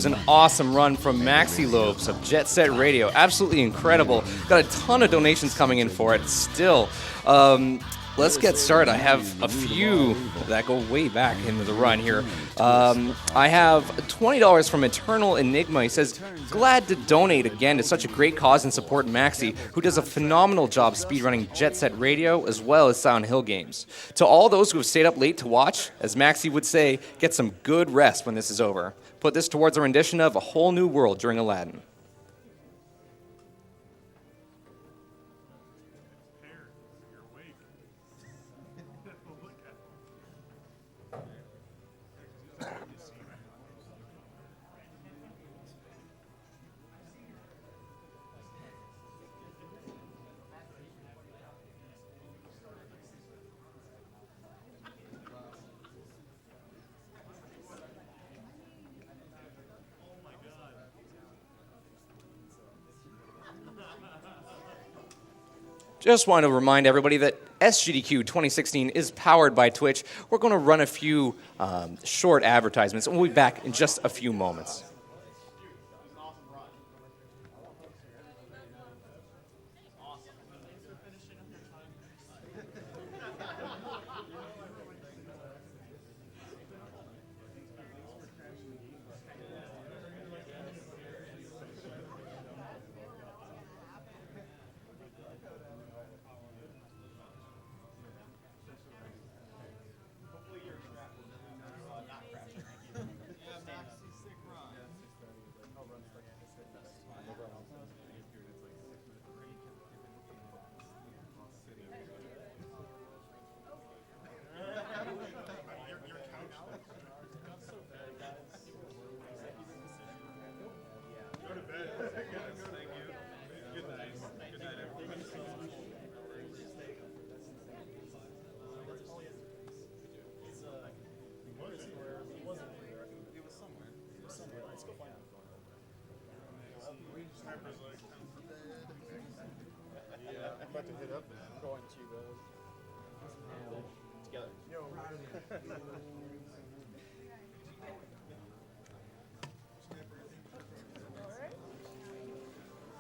was an awesome run from Maxi Lopes of Jet Set Radio. Absolutely incredible. Got a ton of donations coming in for it still. Let's get started. I have a few that go way back into the run here. I have $20 from Eternal Enigma. He says, glad to donate again to such a great cause and support Maxi, who does a phenomenal job speedrunning Jet Set Radio as well as Silent Hill games. To all those who have stayed up late to watch, as Maxi would say, get some good rest when this is over. Put this towards a rendition of A Whole New World during Aladdin. Just want to remind everybody that SGDQ 2016 is powered by Twitch. We're going to run a few short advertisements, and we'll be back in just a few moments.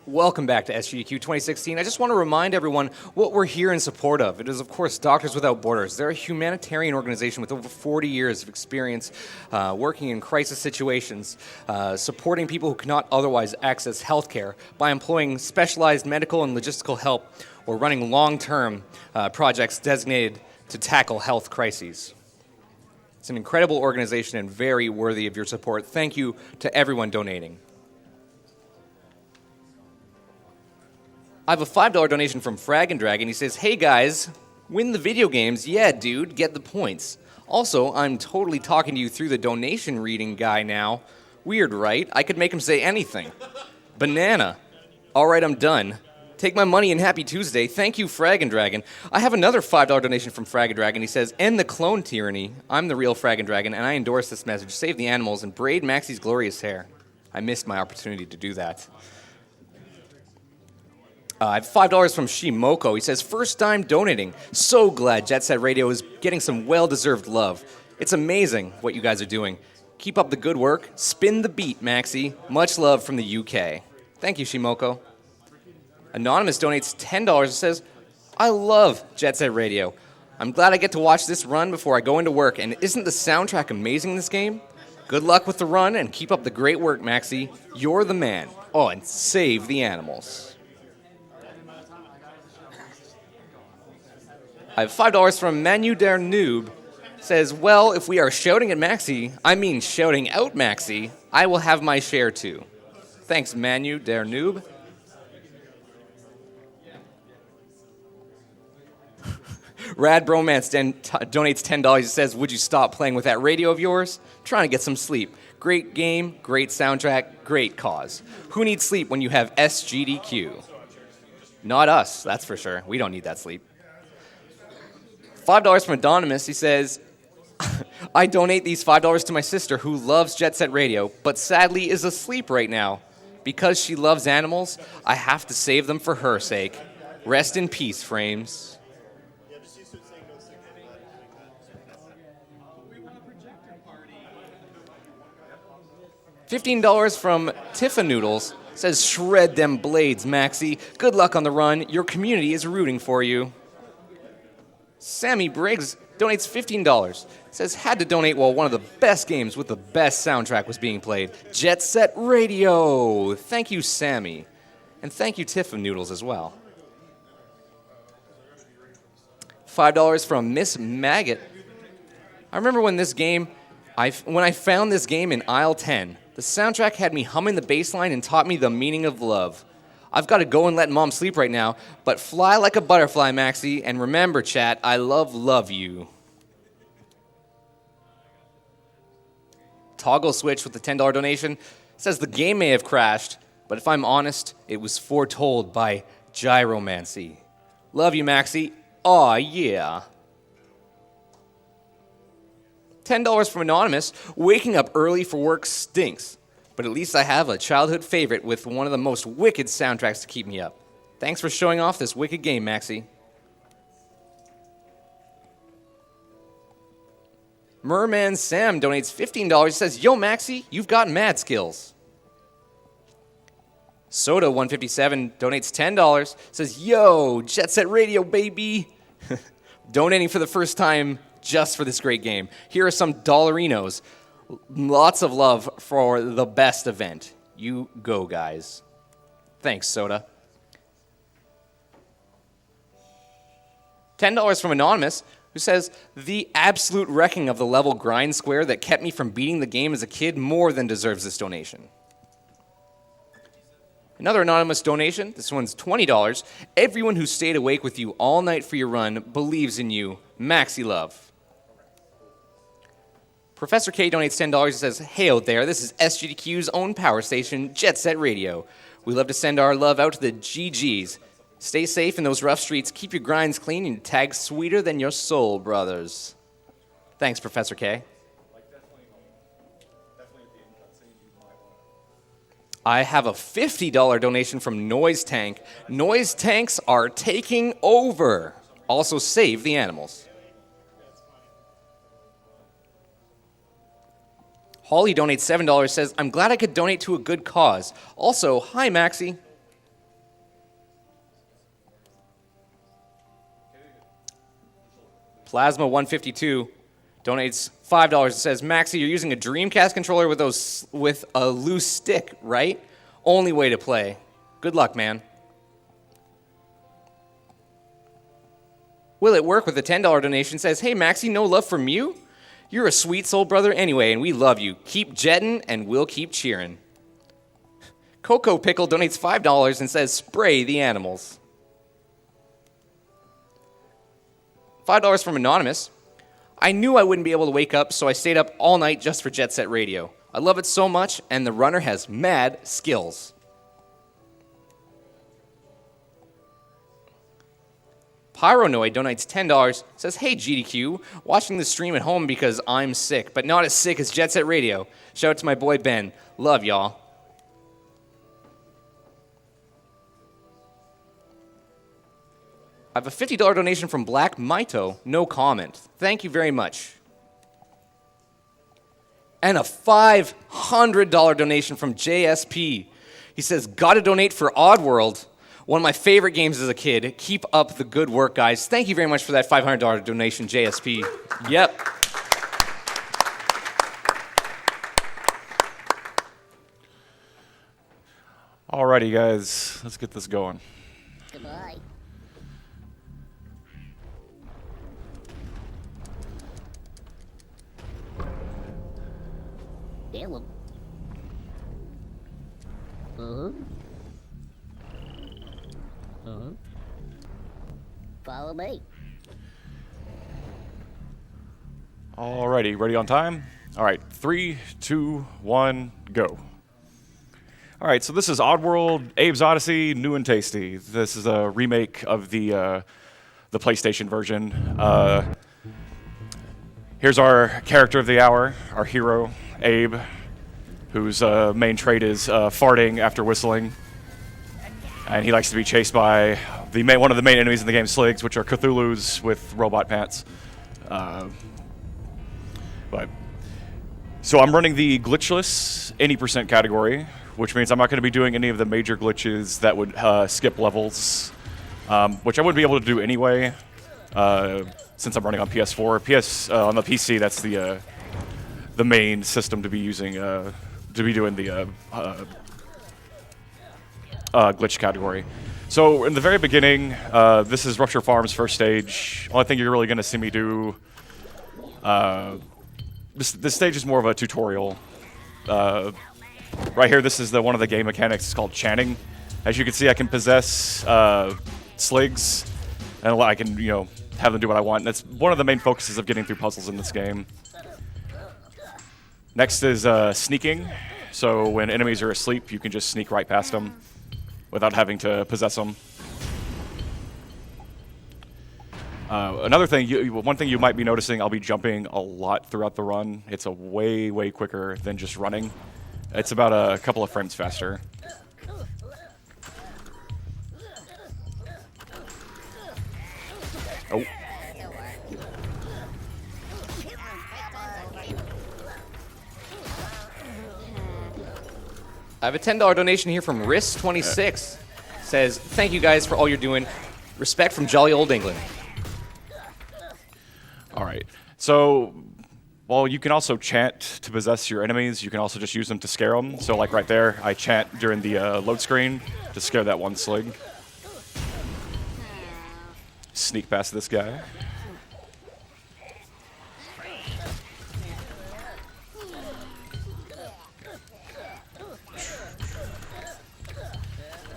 Welcome back to SGDQ 2016. I just want to remind everyone what we're here in support of. It is, of course, Doctors Without Borders. They're a humanitarian organization with over 40 years of experience working in crisis situations, supporting people who cannot otherwise access healthcare by employing specialized medical and logistical help or running long-term projects designated to tackle health crises. It's an incredible organization and very worthy of your support. Thank you to everyone donating. I have a $5 donation from Frag and Dragon. He says, hey guys, win the video games. Yeah, dude, get the points. Also, I'm totally talking to you through the donation reading guy now. Weird, right? I could make him say anything. Banana. All right, I'm done. Take my money and happy Tuesday. Thank you, Frag and Dragon. I have another $5 donation from Frag and Dragon. He says, end the clone tyranny. I'm the real Frag and Dragon, and I endorse this message. Save the animals and braid Maxi's glorious hair. I missed my opportunity to do that. I have $5 from Shimoko. He says, first time donating. So glad Jet Set Radio is getting some well-deserved love. It's amazing what you guys are doing. Keep up the good work. Spin the beat, Maxi. Much love from the UK. Thank you, Shimoko. Anonymous donates $10 and says, I love Jet Set Radio. I'm glad I get to watch this run before I go into work, and isn't the soundtrack amazing in this game? Good luck with the run, and keep up the great work, Maxi. You're the man. Oh, and save the animals. I have $5 from Manu Der Noob. Says, well, if we are shouting at Maxi, I mean shouting out Maxi, I will have my share too. Thanks, Manu Der Noob. Rad Bromance donates $10. He says, would you stop playing with that radio of yours? Trying to get some sleep. Great game, great soundtrack, great cause. Who needs sleep when you have SGDQ? Not us, that's for sure. We don't need that sleep. $5 from Anonymous. He says, I donate these $5 to my sister who loves Jet Set Radio, but sadly is asleep right now. Because she loves animals, I have to save them for her sake. Rest in peace, Frames. $15 from Tifa Noodles. Says, shred them blades, Maxie. Good luck on the run. Your community is rooting for you. Sammy Briggs donates $15. Says, had to donate while one of the best games with the best soundtrack was being played. Jet Set Radio. Thank you, Sammy. And thank you, Tifa Noodles, as well. $5 from Miss Maggot. I remember when when I found this game in aisle 10. The soundtrack had me humming the bass line and taught me the meaning of love. I've got to go and let Mom sleep right now, but fly like a butterfly, Maxie, and remember, chat, I love you. Toggle Switch with the $10 donation says the game may have crashed, but if I'm honest, it was foretold by gyromancy. Love you, Maxie. Aw, yeah. $10 from Anonymous. Waking up early for work stinks, but at least I have a childhood favorite with one of the most wicked soundtracks to keep me up. Thanks for showing off this wicked game, Maxie. Merman Sam donates $15. He says, yo, Maxie, you've got mad skills. Soda157 donates $10. Says, yo, Jet Set Radio, baby. Donating for the first time just for this great game. Here are some dollarinos. Lots of love for the best event. You go, guys. Thanks, Soda. $10 from Anonymous, who says, the absolute wrecking of the level grind square that kept me from beating the game as a kid more than deserves this donation. Another anonymous donation, this one's $20. Everyone who stayed awake with you all night for your run believes in you. Maxi love. Professor K donates $10 and says, hey out there, this is SGDQ's own power station, Jet Set Radio. We love to send our love out to the GGs. Stay safe in those rough streets, keep your grinds clean, and tag sweeter than your soul, brothers. Thanks, Professor K. I have a $50 donation from Noise Tank. Noise tanks are taking over. Also save the animals. Holly donates $7, says, I'm glad I could donate to a good cause. Also, hi, Maxie. Plasma152 donates $5 and says, Maxie, you're using a Dreamcast controller with a loose stick, right? Only way to play. Good luck, man. Will it work with a $10 donation? Says, hey, Maxie, no love from you? You're a sweet soul brother anyway, and we love you. Keep jetting, and we'll keep cheering. Coco Pickle donates $5 and says, spray the animals. $5 from Anonymous. I knew I wouldn't be able to wake up, so I stayed up all night just for Jet Set Radio. I love it so much, and the runner has mad skills. Pyronoid donates $10, says, hey, GDQ, watching the stream at home because I'm sick, but not as sick as Jet Set Radio. Shout out to my boy Ben. Love y'all. I have a $50 donation from Black Mito. No comment. Thank you very much. And a $500 donation from JSP. He says, gotta donate for Oddworld. One of my favorite games as a kid. Keep up the good work, guys. Thank you very much for that $500 donation, JSP. Yep. Alrighty, guys. Let's get this going. Goodbye. Hello. Follow me. Alrighty, ready on time? Alright, 3, 2, 1, go. Alright, so this is Oddworld, Abe's Oddysee, new and tasty. This is a remake of the PlayStation version. Here's our character of the hour, our hero, Abe, whose main trait is farting after whistling. And he likes to be chased by one of the main enemies in the game, Sligs, which are Cthulhu's with robot pants. But So I'm running the glitchless any % category, which means I'm not going to be doing any of the major glitches that would skip levels, which I wouldn't be able to do anyway, since I'm running on PS4. On the PC, that's the main system to be using to be doing the glitch category. So in the very beginning, this is Rupture Farm's first stage. Only thing you're really going to see me do. This stage is more of a tutorial. Right here, this is one of the game mechanics. It's called chanting. As you can see, I can possess sligs, and I can have them do what I want. And that's one of the main focuses of getting through puzzles in this game. Next is sneaking. So when enemies are asleep, you can just sneak right past them without having to possess them. Another thing, one thing you might be noticing, I'll be jumping a lot throughout the run. It's a way quicker than just running. It's about a couple of frames faster. Oh. I have a $10 donation here from Riss26. Says, thank you guys for all you're doing. Respect from jolly old England. All right. So, well, you can also chant to possess your enemies. You can also just use them to scare them. So, like right there, I chant during the load screen to scare that one slig. Sneak past this guy.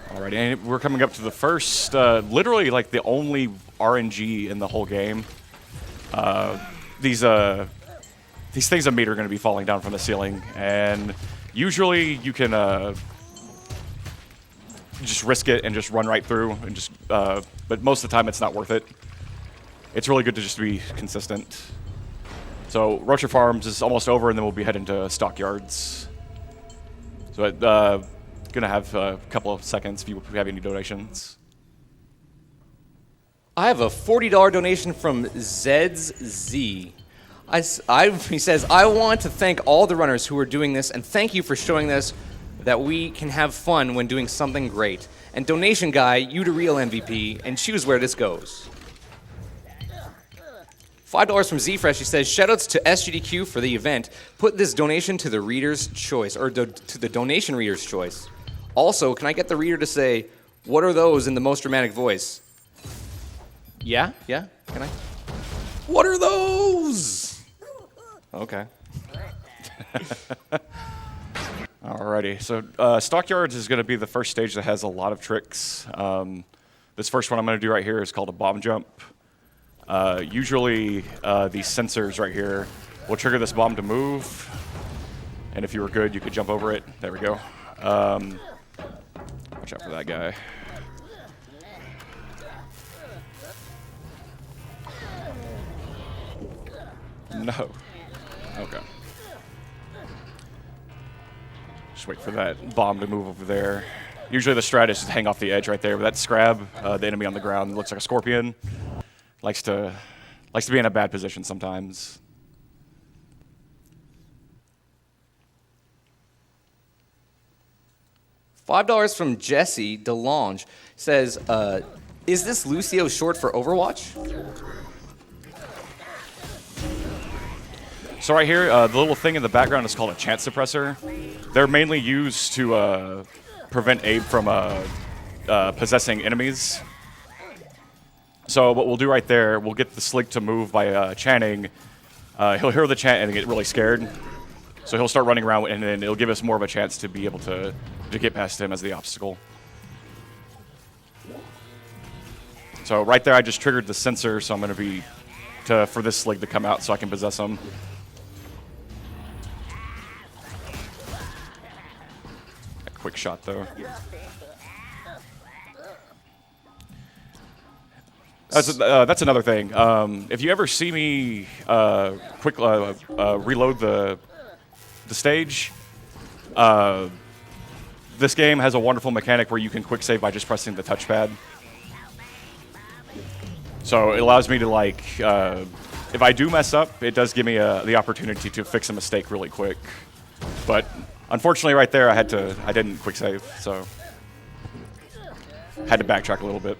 Alrighty, and we're coming up to the first, literally like the only RNG in the whole game. These things of meat are going to be falling down from the ceiling, and usually you can just risk it and just run right through, and just. But most of the time, it's not worth it. It's really good to just be consistent. So Rupture Farms is almost over, and then we'll be heading to Stockyards. So gonna have a couple of seconds if you have any donations. I have a $40 donation from Zed's Z. He says, I want to thank all the runners who are doing this, and thank you for showing us that we can have fun when doing something great. And donation guy, you the real MVP, and choose where this goes. $5 from Zfresh. He says, shoutouts to SGDQ for the event. Put this donation to the reader's choice, or to the donation reader's choice. Also, can I get the reader to say, what are those in the most dramatic voice? Yeah? Can I? What are those? Okay. Alrighty, so Stockyards is going to be the first stage that has a lot of tricks. This first one I'm going to do right here is called a bomb jump. Usually these sensors right here will trigger this bomb to move, and if you were good, you could jump over it. There we go. Watch out for that guy. No. Okay. Just wait for that bomb to move over there. Usually the strat is just hang off the edge right there, but that Scrab, the enemy on the ground, looks like a scorpion. Likes to be in a bad position sometimes. $5 from Jesse DeLonge says, is this Lucio short for Overwatch? So right here, the little thing in the background is called a chant suppressor. They're mainly used to prevent Abe from possessing enemies. So what we'll do right there, we'll get the slig to move by chanting. He'll hear the chant and get really scared. So he'll start running around, and then it'll give us more of a chance to be able to get past him as the obstacle. So right there, I just triggered the sensor, so I'm going to be for this slig to come out so I can possess him. A quick shot, though. That's another thing. If you ever see me reload the stage, this game has a wonderful mechanic where you can quick save by just pressing the touchpad. So it allows me to if I do mess up, it does give me the opportunity to fix a mistake really quick. But unfortunately, right there, I didn't quick save, so had to backtrack a little bit.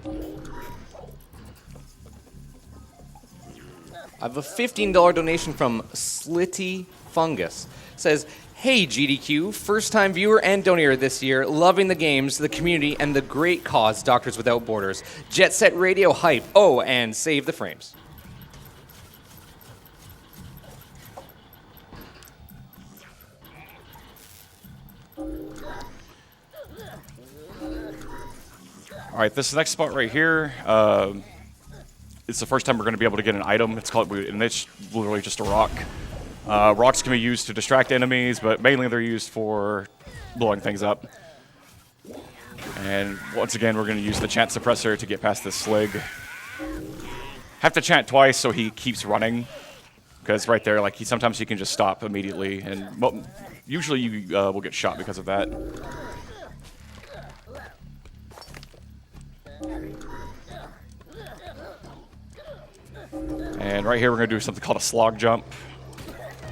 I have a $15 donation from Slitty Fungus. It says, "Hey GDQ, first-time viewer and donator this year, loving the games, the community, and the great cause, Doctors Without Borders. Jet Set Radio hype. Oh, and save the frames." All right, this next spot right here, it's the first time we're going to be able to get an item. And it's literally just a rock. Rocks can be used to distract enemies, but mainly they're used for blowing things up. And once again, we're going to use the chant suppressor to get past this slig. Have to chant twice so he keeps running, because right there, like sometimes he can just stop immediately, and usually you will get shot because of that. And right here, we're going to do something called a slog jump.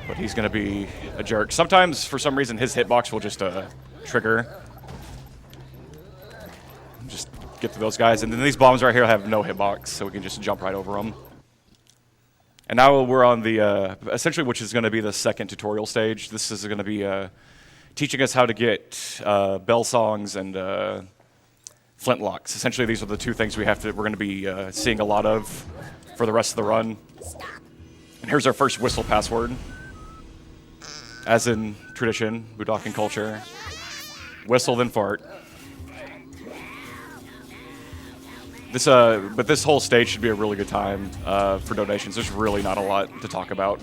But he's going to be a jerk. Sometimes, for some reason, his hitbox will just trigger. Just get to those guys. And then these bombs right here have no hitbox, so we can just jump right over them. And now we're on the, essentially, which is going to be the second tutorial stage. This is going to be teaching us how to get bell songs and flintlocks. Essentially, these are the two things we're going to be seeing a lot of for the rest of the run. And here's our first whistle password. As in tradition, Budokan culture. Whistle, then fart. But this whole stage should be a really good time for donations. There's really not a lot to talk about.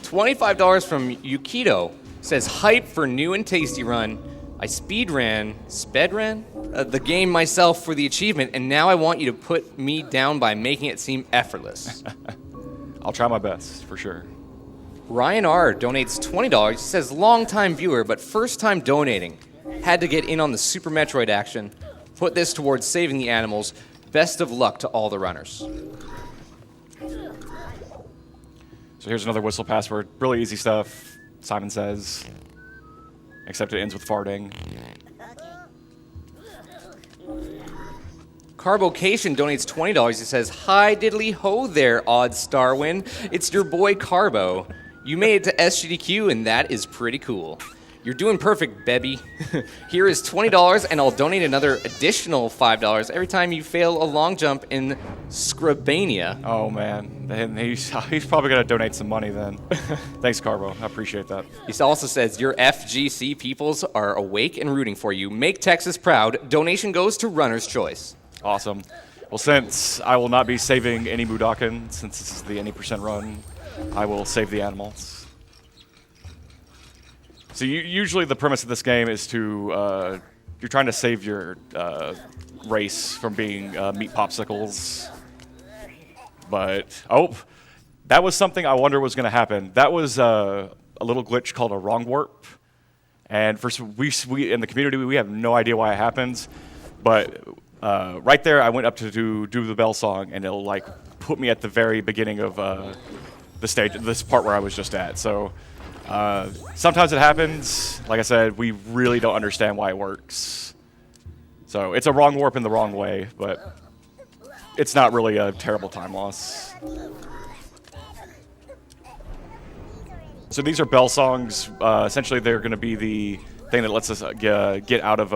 $25 from Yukito says, "Hype for new and tasty run. I spedran the game myself for the achievement, and now I want you to put me down by making it seem effortless." I'll try my best, for sure. Ryan R. donates $20. He says, "Long-time viewer, but first-time donating. Had to get in on the Super Metroid action. Put this towards saving the animals. Best of luck to all the runners." So here's another whistle password. Really easy stuff, Simon says. Except it ends with farting. Carbocation donates $20. He says, "Hi diddly ho there, Odd Starwin. It's your boy Carbo. You made it to SGDQ, and that is pretty cool. You're doing perfect, Bebby. Here is $20, and I'll donate another additional $5 every time you fail a long jump in Scrabania." Oh, man. Then he's probably going to donate some money then. Thanks, Carbo. I appreciate that. He also says, "Your FGC peoples are awake and rooting for you. Make Texas proud. Donation goes to Runner's Choice." Awesome. Well, since I will not be saving any Budokan, since this is the any % run, I will save the animals. So usually the premise of this game is to, you're trying to save your race from being meat popsicles. But, oh, that was something I wonder was going to happen. That was a little glitch called a wrong warp. And we in the community, we have no idea why it happens. But right there, I went up to do the bell song, and it'll like put me at the very beginning of the stage, this part where I was just at. So sometimes it happens. Like I said, we really don't understand why it works. So it's a wrong warp in the wrong way, but it's not really a terrible time loss. So these are bell songs. Essentially, they're going to be the thing that lets us get out of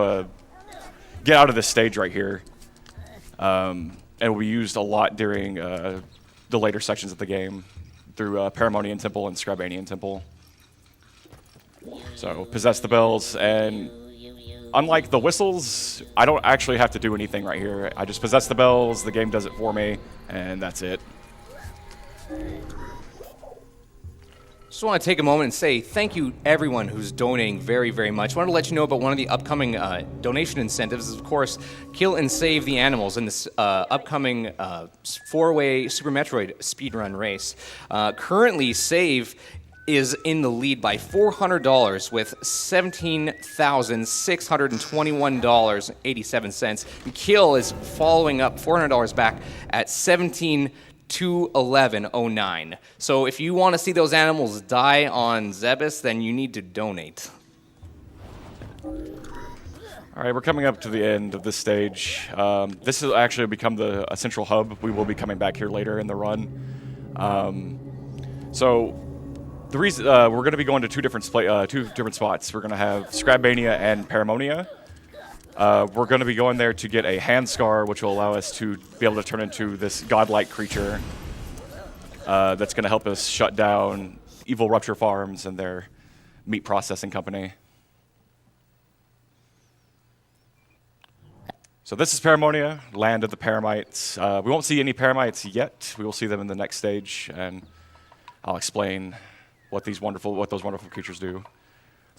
this stage right here, and will be used a lot during the later sections of the game through Paramonian Temple and Scrabanian Temple. So possess the bells, and unlike the whistles, I don't actually have to do anything right here. I just possess the bells, the game does it for me, and that's it. Just want to take a moment and say thank you everyone who's donating very, very much. I wanted to let you know about one of the upcoming donation incentives is, of course, kill and save the animals in this upcoming 4-way Super Metroid speedrun race. Currently, Save is in the lead by $400 with $17,621.87. And Kill is following up $400 back at $17,200. 21109. So if you want to see those animals die on Zebus, then you need to donate. All right, we're coming up to the end of this stage. This will actually become a central hub. We will be coming back here later in the run. So the reason we're going to be going to two different spots. We're going to have Scrabania and Paramonia. We're going to be going there to get a hand scar, which will allow us to be able to turn into this godlike creature that's going to help us shut down evil Rupture farms and their meat processing company. So this is Paramonia, land of the Paramites. We won't see any Paramites yet. We will see them in the next stage, and I'll explain what those wonderful creatures do.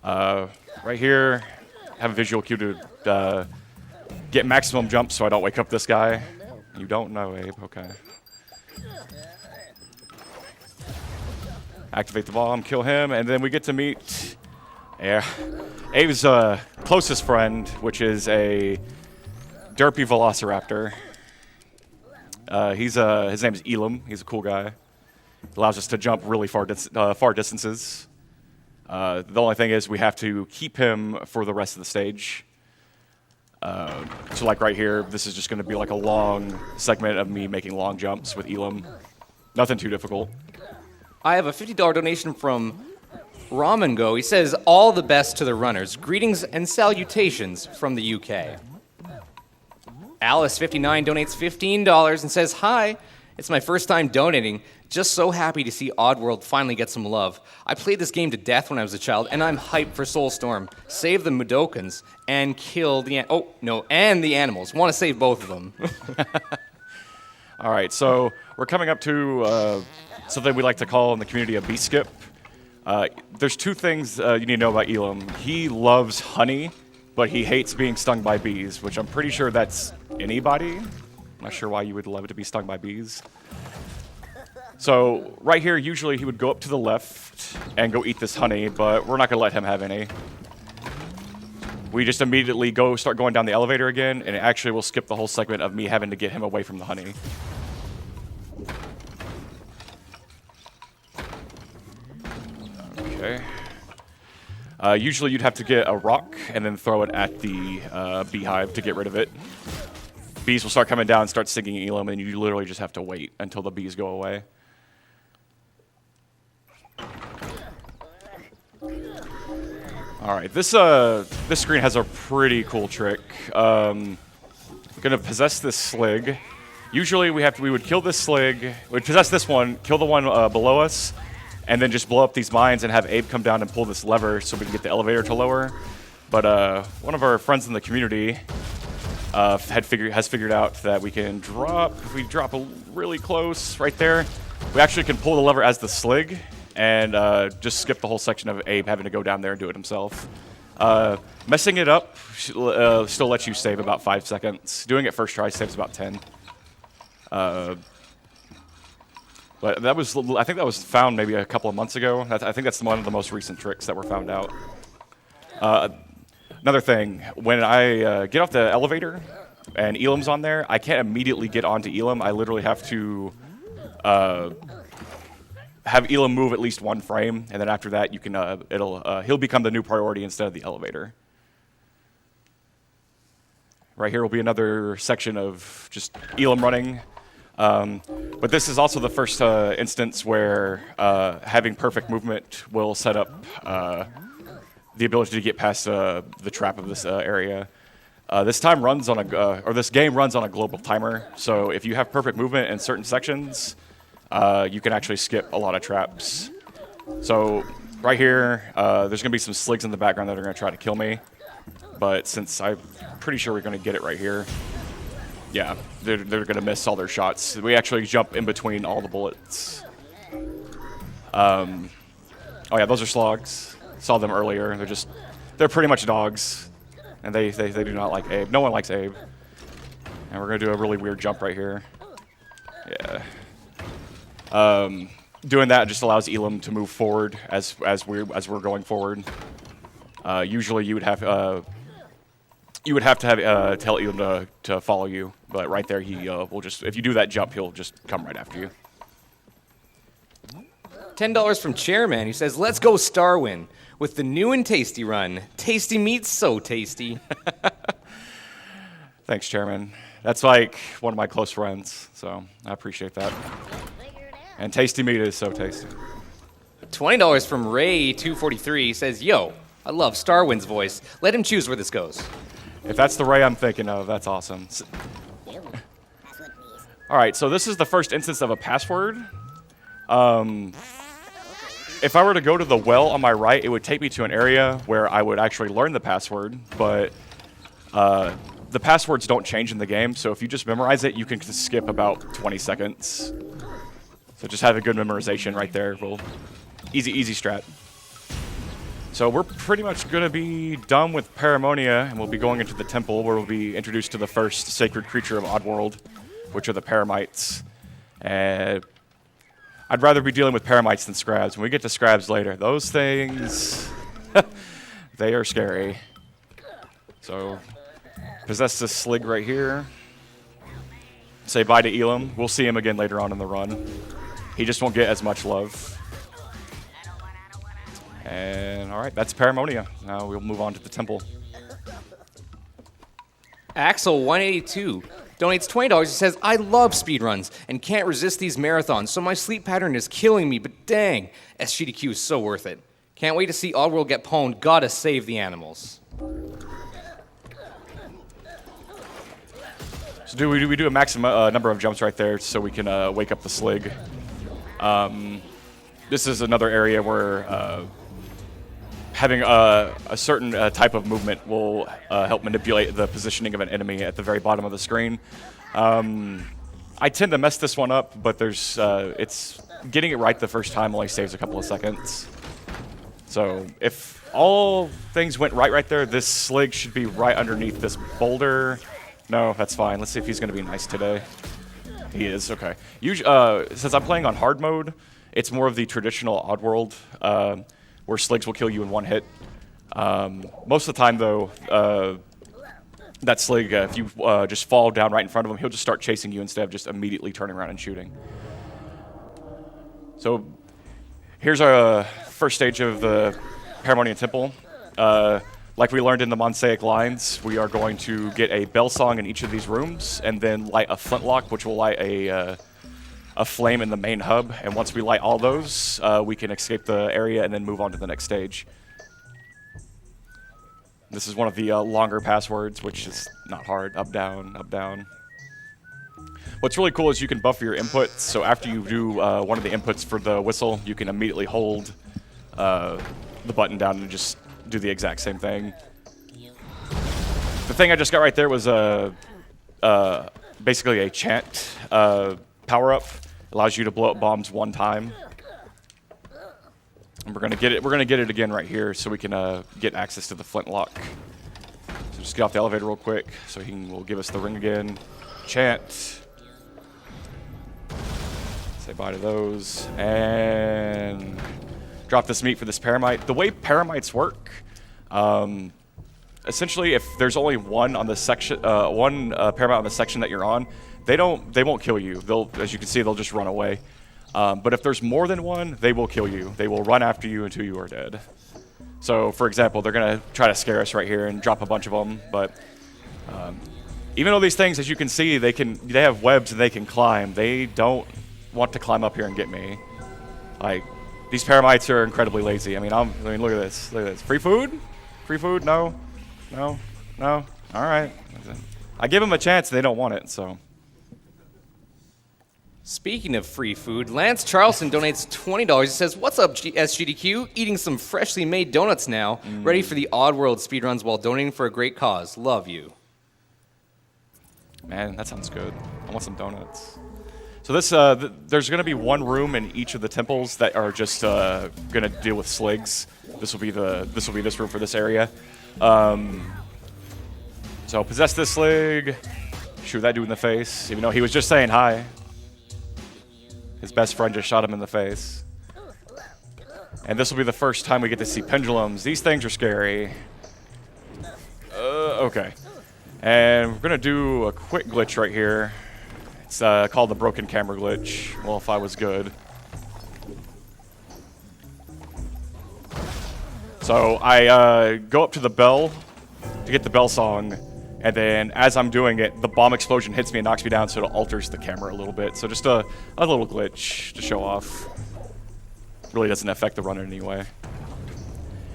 Right here, have a visual cue to get maximum jumps so I don't wake up this guy. You don't know, Abe. Okay. Activate the bomb, kill him, and then we get to meet Abe's closest friend, which is a derpy velociraptor. His name is Elam. He's a cool guy. Allows us to jump really far distances. The only thing is we have to keep him for the rest of the stage. So like right here, this is just going to be like a long segment of me making long jumps with Elam. Nothing too difficult. I have a $50 donation from Ramen Go. He says, all the best to the runners. Greetings and salutations from the UK. Alice59 donates $15 and says, hi, it's my first time donating. Just so happy to see Oddworld finally get some love. I played this game to death when I was a child, and I'm hyped for Soulstorm. Save the Mudokons and kill the and the animals. Want to save both of them. All right, so we're coming up to something we like to call in the community a bee skip. There's two things you need to know about Elam. He loves honey, but he hates being stung by bees, which I'm pretty sure that's anybody. I'm not sure why you would love to be stung by bees. So right here, usually he would go up to the left and go eat this honey, but we're not going to let him have any. We just immediately start going down the elevator again, and it actually will skip the whole segment of me having to get him away from the honey. Okay. Usually you'd have to get a rock and then throw it at the beehive to get rid of it. Bees will start coming down and start stinging Elam, and you literally just have to wait until the bees go away. All right, this screen has a pretty cool trick. We're gonna possess this slig. Usually we would kill this slig, we'd possess this one, kill the one below us, and then just blow up these mines and have Abe come down and pull this lever so we can get the elevator to lower. But one of our friends in the community has figured out that we can if we drop really close right there, we actually can pull the lever as the slig and just skip the whole section of Abe having to go down there and do it himself. Messing it up still lets you save about 5 seconds. Doing it first try saves about 10. But I think that was found maybe a couple of months ago. I think that's one of the most recent tricks that were found out. Another thing, when I get off the elevator and Elam's on there, I can't immediately get onto Elam. I literally have to have Elam move at least one frame, and then after that, you can he'll become the new priority instead of the elevator. Right here will be another section of just Elam running. But this is also the first instance where having perfect movement will set up the ability to get past the trap of this area. This game runs on a global timer, so if you have perfect movement in certain sections, you can actually skip a lot of traps. So right here, there's going to be some sligs in the background that are going to try to kill me, but since I'm pretty sure we're going to get it right here, yeah, they're going to miss all their shots. We actually jump in between all the bullets. Oh yeah, those are slogs. Saw them earlier. They're pretty much dogs, and they do not like Abe. No one likes Abe. And we're going to do a really weird jump right here. Yeah. Doing that just allows Elam to move forward as we're going forward. Usually you would have you would have to have tell him to follow you. But right there, he will just, if you do that jump, he'll just come right after you. $10 from Chairman, who says, let's go Starwin with the new and tasty run. Tasty meat, so tasty. Thanks, Chairman. That's like one of my close friends, so I appreciate that. And tasty meat is so tasty. $20 from Ray243 says, yo, I love Starwin's voice. Let him choose where this goes. If that's the Ray I'm thinking of, that's awesome. All right, so this is the first instance of a password. If I were to go to the well on my right, it would take me to an area where I would actually learn the password, but the passwords don't change in the game, so if you just memorize it, you can just skip about 20 seconds. So just have a good memorization right there. Well, easy strat. So we're pretty much going to be done with Paramonia, and we'll be going into the temple where we'll be introduced to the first sacred creature of Oddworld, which are the Paramites. And I'd rather be dealing with Paramites than Scrabs. When we get to Scrabs later, those things, they are scary. So possess this Slig right here. Say bye to Elam. We'll see him again later on in the run. He just won't get as much love. And all right, that's Paramonia. Now we'll move on to the temple. Axel182 donates $20. He says, I love speedruns and can't resist these marathons, so my sleep pattern is killing me, but dang, SGDQ is so worth it. Can't wait to see Oddworld get pwned. Gotta save the animals. So we do a maximum number of jumps right there so we can wake up the Slig. This is another area where having a certain type of movement will help manipulate the positioning of an enemy at the very bottom of the screen. I tend to mess this one up, but it's getting it right the first time only saves a couple of seconds. So if all things went right there, this Slig should be right underneath this boulder. No, that's fine. Let's see if he's going to be nice today. He is, okay. Since I'm playing on hard mode, it's more of the traditional Oddworld, where Sligs will kill you in one hit. Most of the time, though, that Slig, if you just fall down right in front of him, he'll just start chasing you instead of just immediately turning around and shooting. So here's our first stage of the Paramonia Temple. Like we learned in the Monsaic lines, we are going to get a bell song in each of these rooms and then light a flintlock, which will light a flame in the main hub. And once we light all those, we can escape the area and then move on to the next stage. This is one of the longer passwords, which is not hard. Up, down, up, down. What's really cool is you can buffer your inputs. So after you do one of the inputs for the whistle, you can immediately hold the button down and just do the exact same thing. The thing I just got right there was basically a chant power-up. Allows you to blow up bombs one time. And we're gonna get it again right here so we can get access to the flintlock. So just get off the elevator real quick so will give us the ring again. Chant. Say bye to those. And drop this meat for this Paramite. The way Paramites work, essentially, if there's only one on the section, Paramite on the section that you're on, they won't kill you. As you can see, they'll just run away. But if there's more than one, they will kill you. They will run after you until you are dead. So, for example, they're gonna try to scare us right here and drop a bunch of them. But even though these things, as you can see, they have webs and they can climb, they don't want to climb up here and get me. Like, these Paramites are incredibly lazy. I mean, look at this. Look at this. Free food? Free food? No. No. No. All right. I give them a chance. They don't want it. So. Speaking of free food, Lance Charleston donates $20. He says, "What's up, SGDQ? Eating some freshly made donuts now. Ready for the Oddworld speedruns while donating for a great cause. Love you." Man, that sounds good. I want some donuts. So this, there's going to be one room in each of the temples that are just going to deal with Sligs. This will be this room for this area. So possess this Slig. Shoot that dude in the face, even though he was just saying hi. His best friend just shot him in the face. And this will be the first time we get to see pendulums. These things are scary. Okay. And we're gonna do a quick glitch right here. It's called the broken camera glitch. Well, if I was good. So I go up to the bell to get the bell song, and then as I'm doing it, the bomb explosion hits me and knocks me down, so it alters the camera a little bit. So just a little glitch to show off. Really doesn't affect the run in any way.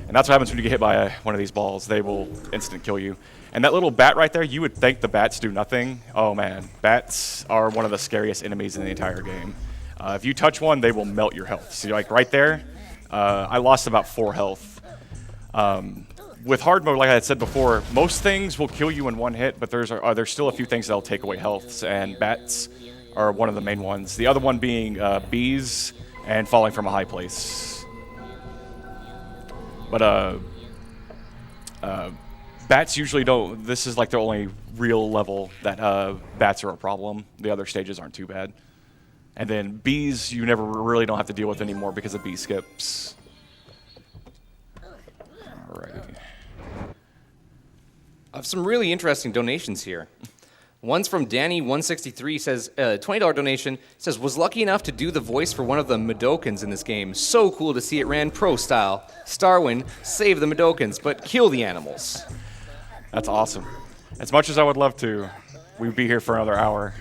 And that's what happens when you get hit by one of these balls. They will instant kill you. And that little bat right there, you would think the bats do nothing. Oh man, bats are one of the scariest enemies in the entire game. If you touch one, they will melt your health. So like right there, I lost about 4 health. With hard mode, like I had said before, most things will kill you in one hit, but there's still a few things that'll take away healths, and bats are one of the main ones. The other one being bees and falling from a high place. But bats usually don't. This is like the only real level that bats are a problem. The other stages aren't too bad. And then bees, you never really don't have to deal with anymore because of bee skips. Alrighty. I have some really interesting donations here. One's from Danny163, says, $20 donation, says, was lucky enough to do the voice for one of the Medokans in this game. So cool to see it ran pro style. Starwin, save the Medokans, but kill the animals. That's awesome. As much as I would love to, we'd be here for another hour.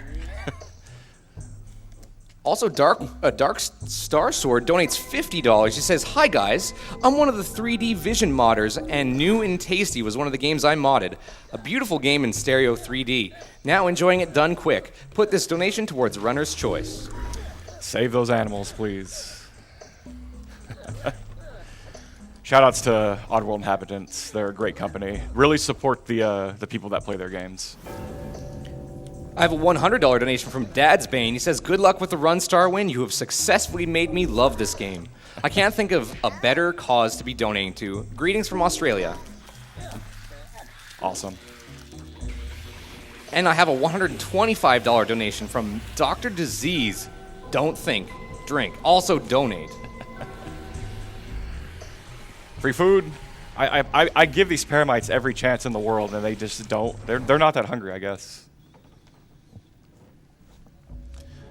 Also, Dark Star Sword donates $50. He says, hi guys, I'm one of the 3D Vision modders, and New and Tasty was one of the games I modded. A beautiful game in stereo 3D. Now enjoying it done quick. Put this donation towards Runner's Choice. Save those animals, please. Shoutouts to Oddworld Inhabitants. They're a great company. Really support the people that play their games. I have a $100 donation from Dad's Bane. He says, good luck with the Run Starwin. You have successfully made me love this game. I can't think of a better cause to be donating to. Greetings from Australia. Awesome. And I have a $125 donation from Dr. Disease. Don't think, drink. Also donate. Free food. I give these Paramites every chance in the world, and they just don't. They're not that hungry, I guess.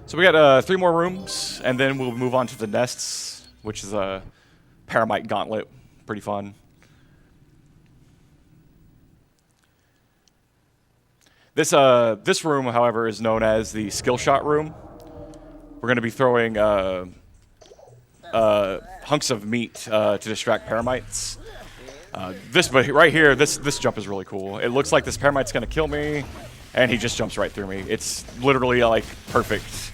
So we got 3 more rooms, and then we'll move on to the nests, which is a Paramite gauntlet. Pretty fun. This room, however, is known as the skill shot room. We're going to be throwing hunks of meat to distract Paramites. But right here, this jump is really cool. It looks like this Paramite's going to kill me, and he just jumps right through me. It's literally like perfect.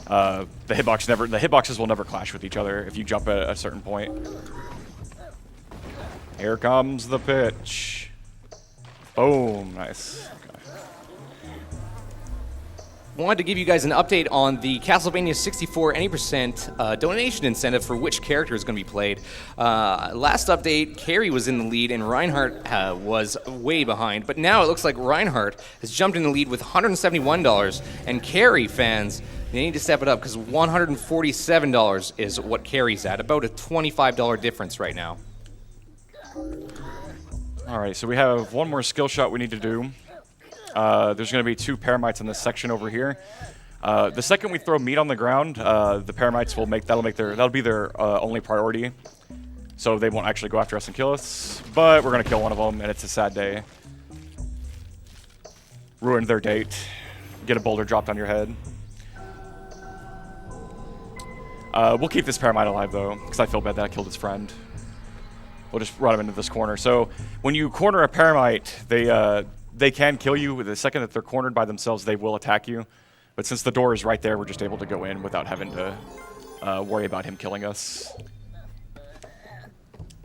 The hitboxes will never clash with each other if you jump at a certain point. Here comes the pitch. Boom, nice. Wanted to give you guys an update on the Castlevania 64 any% donation incentive for which character is going to be played. Last update, Carrie was in the lead and Reinhardt was way behind, but now it looks like Reinhardt has jumped in the lead with $171, and Carrie fans, they need to step it up because $147 is what Carrie's at, about a $25 difference right now. All right, so we have one more skill shot we need to do. There's going to be 2 Paramites in this section over here. The second we throw meat on the ground, the Paramites that'll be their only priority. So they won't actually go after us and kill us. But we're going to kill one of them, and it's a sad day. Ruined their date. Get a boulder dropped on your head. We'll keep this Paramite alive, though, because I feel bad that I killed his friend. We'll just run him into this corner. So when you corner a Paramite, they can kill you. The second that they're cornered by themselves, they will attack you. But since the door is right there, we're just able to go in without having to worry about him killing us.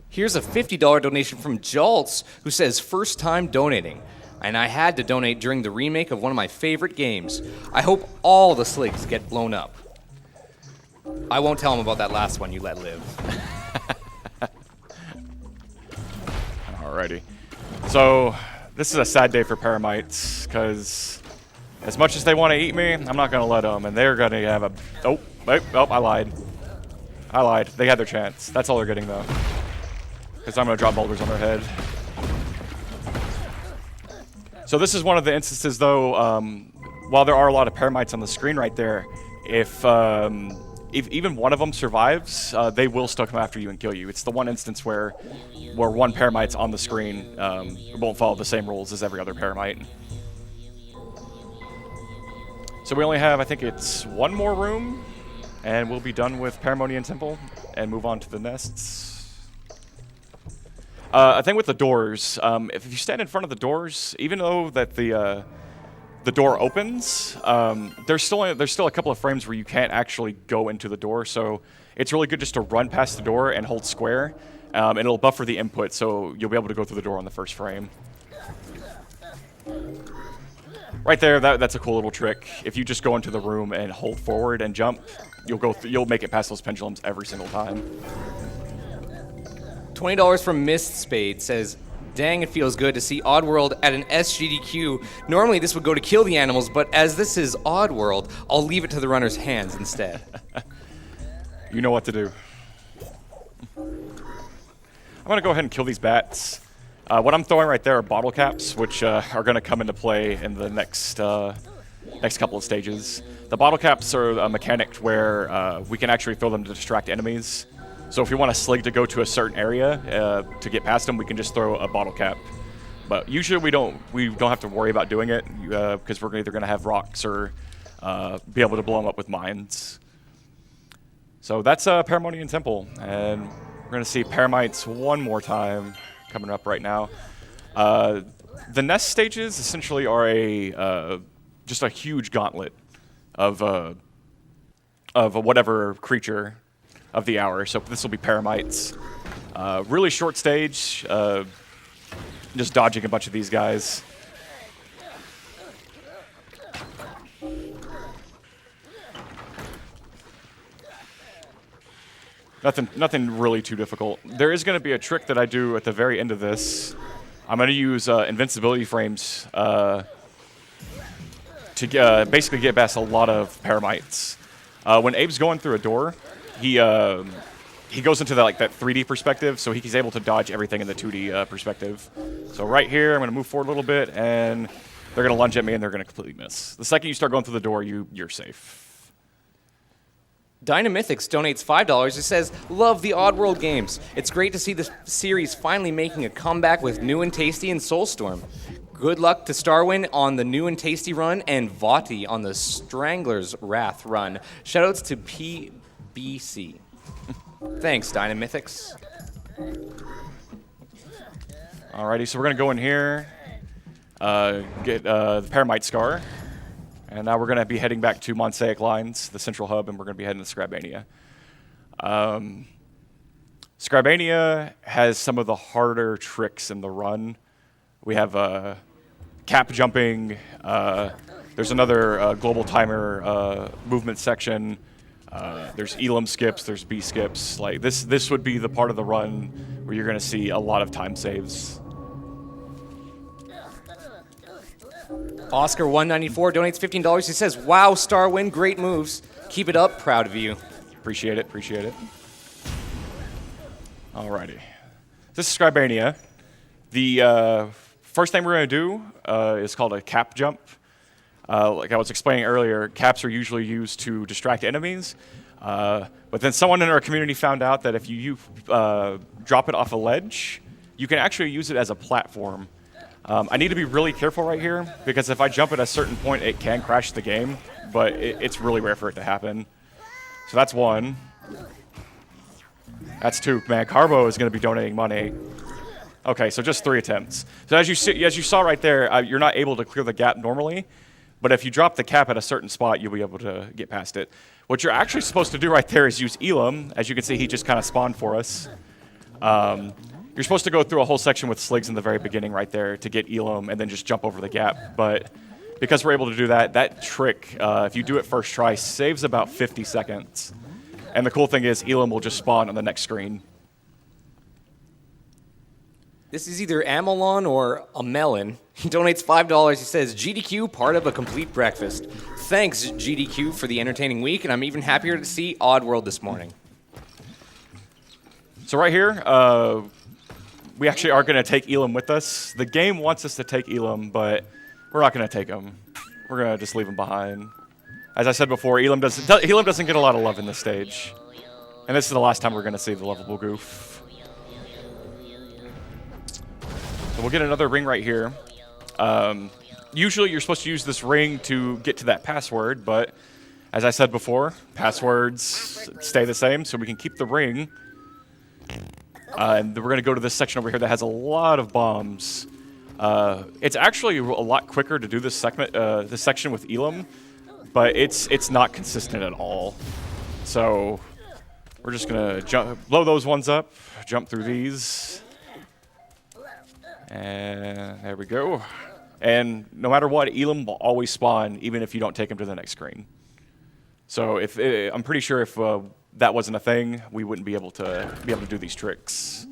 Here's a $50 donation from Joltz, who says, first time donating. And I had to donate during the remake of one of my favorite games. I hope all the sligs get blown up. I won't tell him about that last one you let live. Alrighty. So this is a sad day for Paramites, because as much as they want to eat me, I'm not going to let them, and they're going to have a... Oh, I lied. They had their chance. That's all they're getting, though, because I'm going to drop boulders on their head. So this is one of the instances, though, while there are a lot of Paramites on the screen right there, if even one of them survives, they will still come after you and kill you. It's the one instance where one Paramite's on the screen, it won't follow the same rules as every other Paramite. So we only have, I think it's one more room, and we'll be done with Paramonian Temple and move on to the nests. I think with the doors, if you stand in front of the doors, even though that the door opens, there's still a couple of frames where you can't actually go into the door. So it's really good just to run past the door and hold square, and it'll buffer the input, so you'll be able to go through the door on the first frame. Right there, that's a cool little trick. If you just go into the room and hold forward and jump, you'll make it past those pendulums every single time. $20 from Mist Spade says, dang, it feels good to see Oddworld at an SGDQ. Normally this would go to kill the animals, but as this is Oddworld, I'll leave it to the runner's hands instead. You know what to do. I'm going to go ahead and kill these bats. What I'm throwing right there are bottle caps, which are going to come into play in the next couple of stages. The bottle caps are a mechanic where we can actually throw them to distract enemies. So if we want a slig to go to a certain area to get past them, we can just throw a bottle cap. But usually we don't have to worry about doing it because we're either going to have rocks or be able to blow them up with mines. So that's Paramonian Temple, and we're going to see Paramites one more time coming up right now. The nest stages essentially are just a huge gauntlet of whatever creature of the hour. So this will be Paramites. Really short stage, just dodging a bunch of these guys. Nothing really too difficult. There is going to be a trick that I do at the very end of this. I'm going to use invincibility frames to basically get past a lot of Paramites. When Abe's going through a door, he goes into that 3D perspective, so he's able to dodge everything in the 2D perspective. So right here, I'm going to move forward a little bit, and they're going to lunge at me, and they're going to completely miss. The second you start going through the door, you're safe. Dynamythics donates $5. It says, love the Oddworld games. It's great to see the series finally making a comeback with New and Tasty and Soulstorm. Good luck to Starwin on the New and Tasty run and Vati on the Strangler's Wrath run. Shoutouts to PBC. Thanks, Dynamythics. Alrighty, so we're going to go in here, get the Paramite Scar. And now we're going to be heading back to Monsaic Lines, the central hub, and we're going to be heading to Scrabania. Scrabania has some of the harder tricks in the run. We have cap jumping. There's another global timer movement section. There's Elam skips. There's B skips. Like this would be the part of the run where you're going to see a lot of time saves. Oscar194 donates $15. He says, wow, Starwin, great moves. Keep it up. Proud of you. Appreciate it. Alrighty. This is Scrabania. The first thing we're going to do is called a cap jump. Like I was explaining earlier, caps are usually used to distract enemies. But then someone in our community found out that if you drop it off a ledge, you can actually use it as a platform. I need to be really careful right here, because if I jump at a certain point, it can crash the game, but it's really rare for it to happen. So that's one. That's two. Man, Carbo is going to be donating money. Okay, so just 3 attempts. So as you saw right there, you're not able to clear the gap normally, but if you drop the cap at a certain spot, you'll be able to get past it. What you're actually supposed to do right there is use Elam. As you can see, he just kind of spawned for us. You're supposed to go through a whole section with sligs in the very beginning right there to get Elam and then just jump over the gap. But because we're able to do that trick, if you do it first try, saves about 50 seconds. And the cool thing is Elam will just spawn on the next screen. This is either Amelon or a melon. He donates $5. He says, GDQ, part of a complete breakfast. Thanks, GDQ, for the entertaining week, and I'm even happier to see Oddworld this morning. So right here, we actually are going to take Elam with us. The game wants us to take Elam, but we're not going to take him. We're going to just leave him behind. As I said before, Elam doesn't get a lot of love in this stage. And this is the last time we're going to see the lovable goof. So we'll get another ring right here. Usually you're supposed to use this ring to get to that password, but as I said before, passwords stay the same, so we can keep the ring. And we're going to go to this section over here that has a lot of bombs. It's actually a lot quicker to do this section with Elam, but it's not consistent at all. So we're just going to blow those ones up, jump through these. And there we go. And no matter what, Elam will always spawn, even if you don't take him to the next screen. So I'm pretty sure if that wasn't a thing, we wouldn't be able to do these tricks.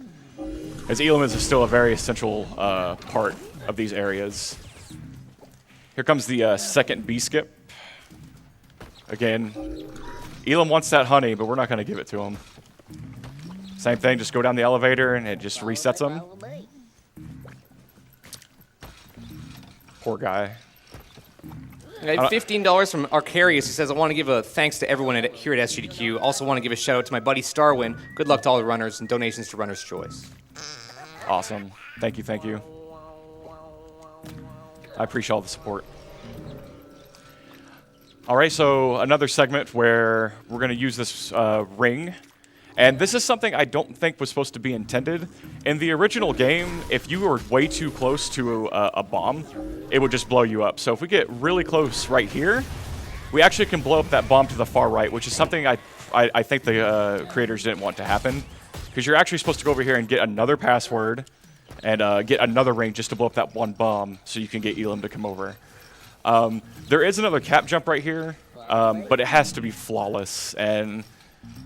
As Elam is still a very essential part of these areas. Here comes the second B skip. Again, Elam wants that honey, but we're not going to give it to him. Same thing, just go down the elevator and it just resets him. Poor guy. $15 from Arcarius. He says, I want to give a thanks to everyone here at SGDQ. Also want to give a shout out to my buddy Starwin. Good luck to all the runners and donations to Runner's Choice. Awesome. Thank you, thank you. I appreciate all the support. All right, so another segment where we're going to use this ring. And this is something I don't think was supposed to be intended. In the original game, if you were way too close to a bomb, it would just blow you up. So if we get really close right here, we actually can blow up that bomb to the far right, which is something I think the creators didn't want to happen. Because you're actually supposed to go over here and get another password and get another ring just to blow up that one bomb so you can get Elam to come over. There is another cap jump right here, but it has to be flawless. And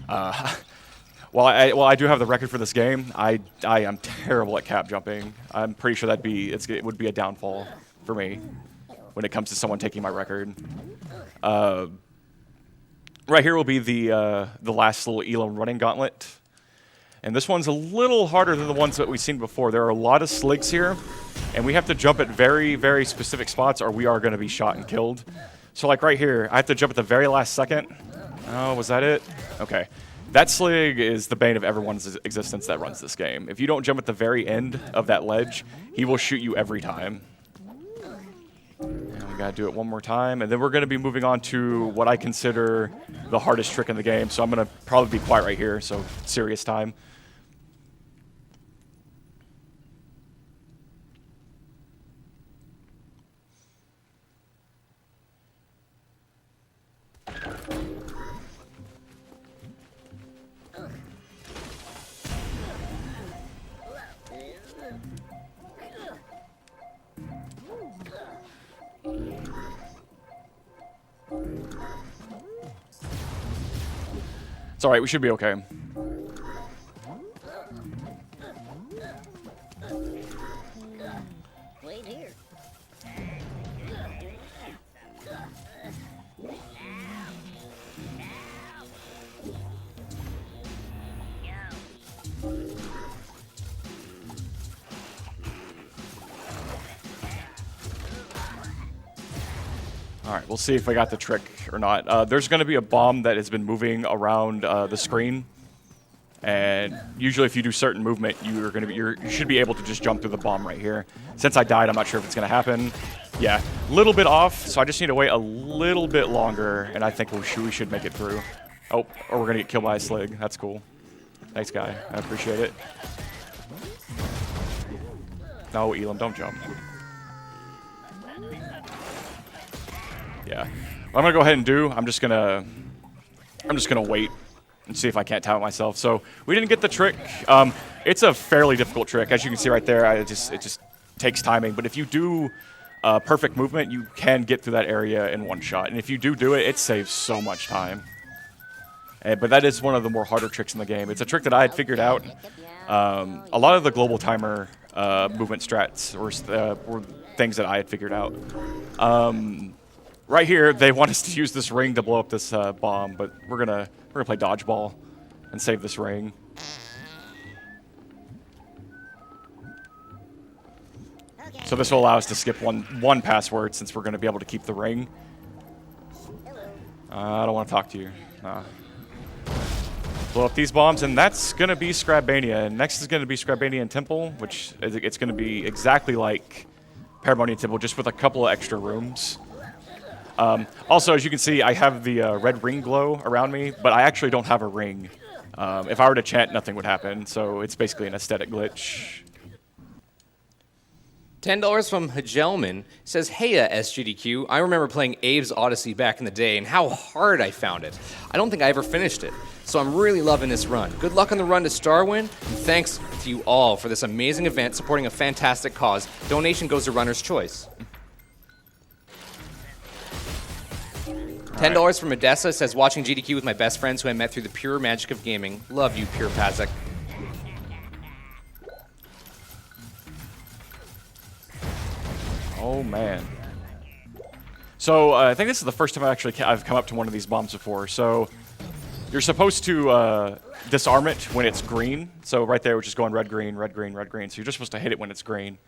while I do have the record for this game, I am terrible at cap jumping. I'm pretty sure it would be a downfall for me when it comes to someone taking my record. Right here will be the last little Elam running gauntlet. And this one's a little harder than the ones that we've seen before. There are a lot of sligs here, and we have to jump at very, very specific spots or we are going to be shot and killed. So like right here, I have to jump at the very last second. Oh, was that it? Okay. That slig is the bane of everyone's existence that runs this game. If you don't jump at the very end of that ledge, he will shoot you every time. And we gotta do it one more time, and then we're gonna be moving on to what I consider the hardest trick in the game, so I'm gonna probably be quiet right here, so serious time. It's alright, we should be okay. Wait here. All right, we'll see if I got the trick or not. There's going to be a bomb that has been moving around the screen, and usually if you do certain movement, you should be able to just jump through the bomb right here. Since I died, I'm not sure if it's going to happen. Yeah, a little bit off, so I just need to wait a little bit longer, and I think we should make it through. Oh, or we're going to get killed by a slig. That's cool. Thanks, guy. I appreciate it. No, Elam, don't jump. Yeah. What I'm gonna go ahead and do, I'm just gonna wait and see if I can't time it myself. So we didn't get the trick. It's a fairly difficult trick, as you can see right there. It just takes timing. But if you do perfect movement, you can get through that area in one shot. And if you do it, it saves so much time. But that is one of the more harder tricks in the game. It's a trick that I had figured out. A lot of the global timer movement strats were things that I had figured out. Right here, they want us to use this ring to blow up this bomb, but we're gonna play dodgeball and save this ring. Okay. So this will allow us to skip one password since we're going to be able to keep the ring. I don't want to talk to you. Blow up these bombs, and that's going to be Scrabania. And next is going to be Scrabania Temple, which it's going to be exactly like Paramonia Temple, just with a couple of extra rooms. Also, as you can see, I have the red ring glow around me, but I actually don't have a ring. If I were to chant, nothing would happen, so it's basically an aesthetic glitch. $10 from Hagelman says, "Hey, SGDQ, I remember playing Abe's Oddysee back in the day and how hard I found it. I don't think I ever finished it, so I'm really loving this run. Good luck on the run to Starwin, and thanks to you all for this amazing event supporting a fantastic cause. Donation goes to Runner's Choice." $10 from Odessa says, "Watching GDQ with my best friends who I met through the pure magic of gaming. Love you, Pure Pazak." Oh, man. So I think this is the first time I've come up to one of these bombs before. So you're supposed to disarm it when it's green. So right there, we're just going red, green, red, green, red, green. So you're just supposed to hit it when it's green.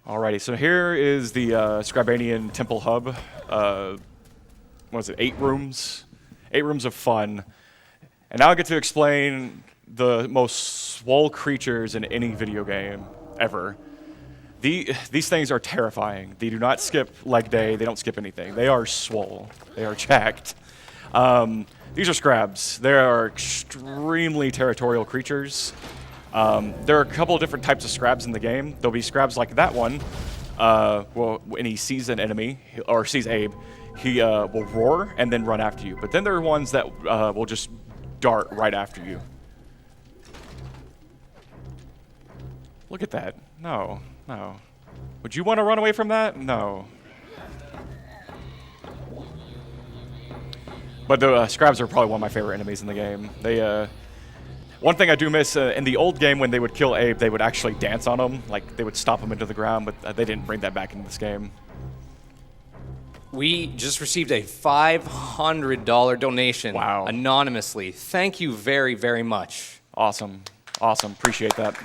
Alrighty, so here is the Scrabanian Temple Hub. What is it, 8 rooms? 8 rooms of fun. And now I get to explain the most swole creatures in any video game ever. These things are terrifying. They do not skip leg day. They don't skip anything. They are swole. They are jacked. These are Scrabs. They are extremely territorial creatures. There are a couple of different types of Scrabs in the game. There'll be Scrabs like that one. Well, when he sees an enemy, or sees Abe, he will roar and then run after you. But then there are ones that will just dart right after you. Look at that. No. No. Would you want to run away from that? No. But the Scrabs are probably one of my favorite enemies in the game. They, one thing I do miss, in the old game when they would kill Abe, they would actually dance on him. Like, they would stomp him into the ground, but they didn't bring that back into this game. We just received a $500 donation. Wow. Anonymously. Thank you very, very much. Awesome. Awesome. Appreciate that.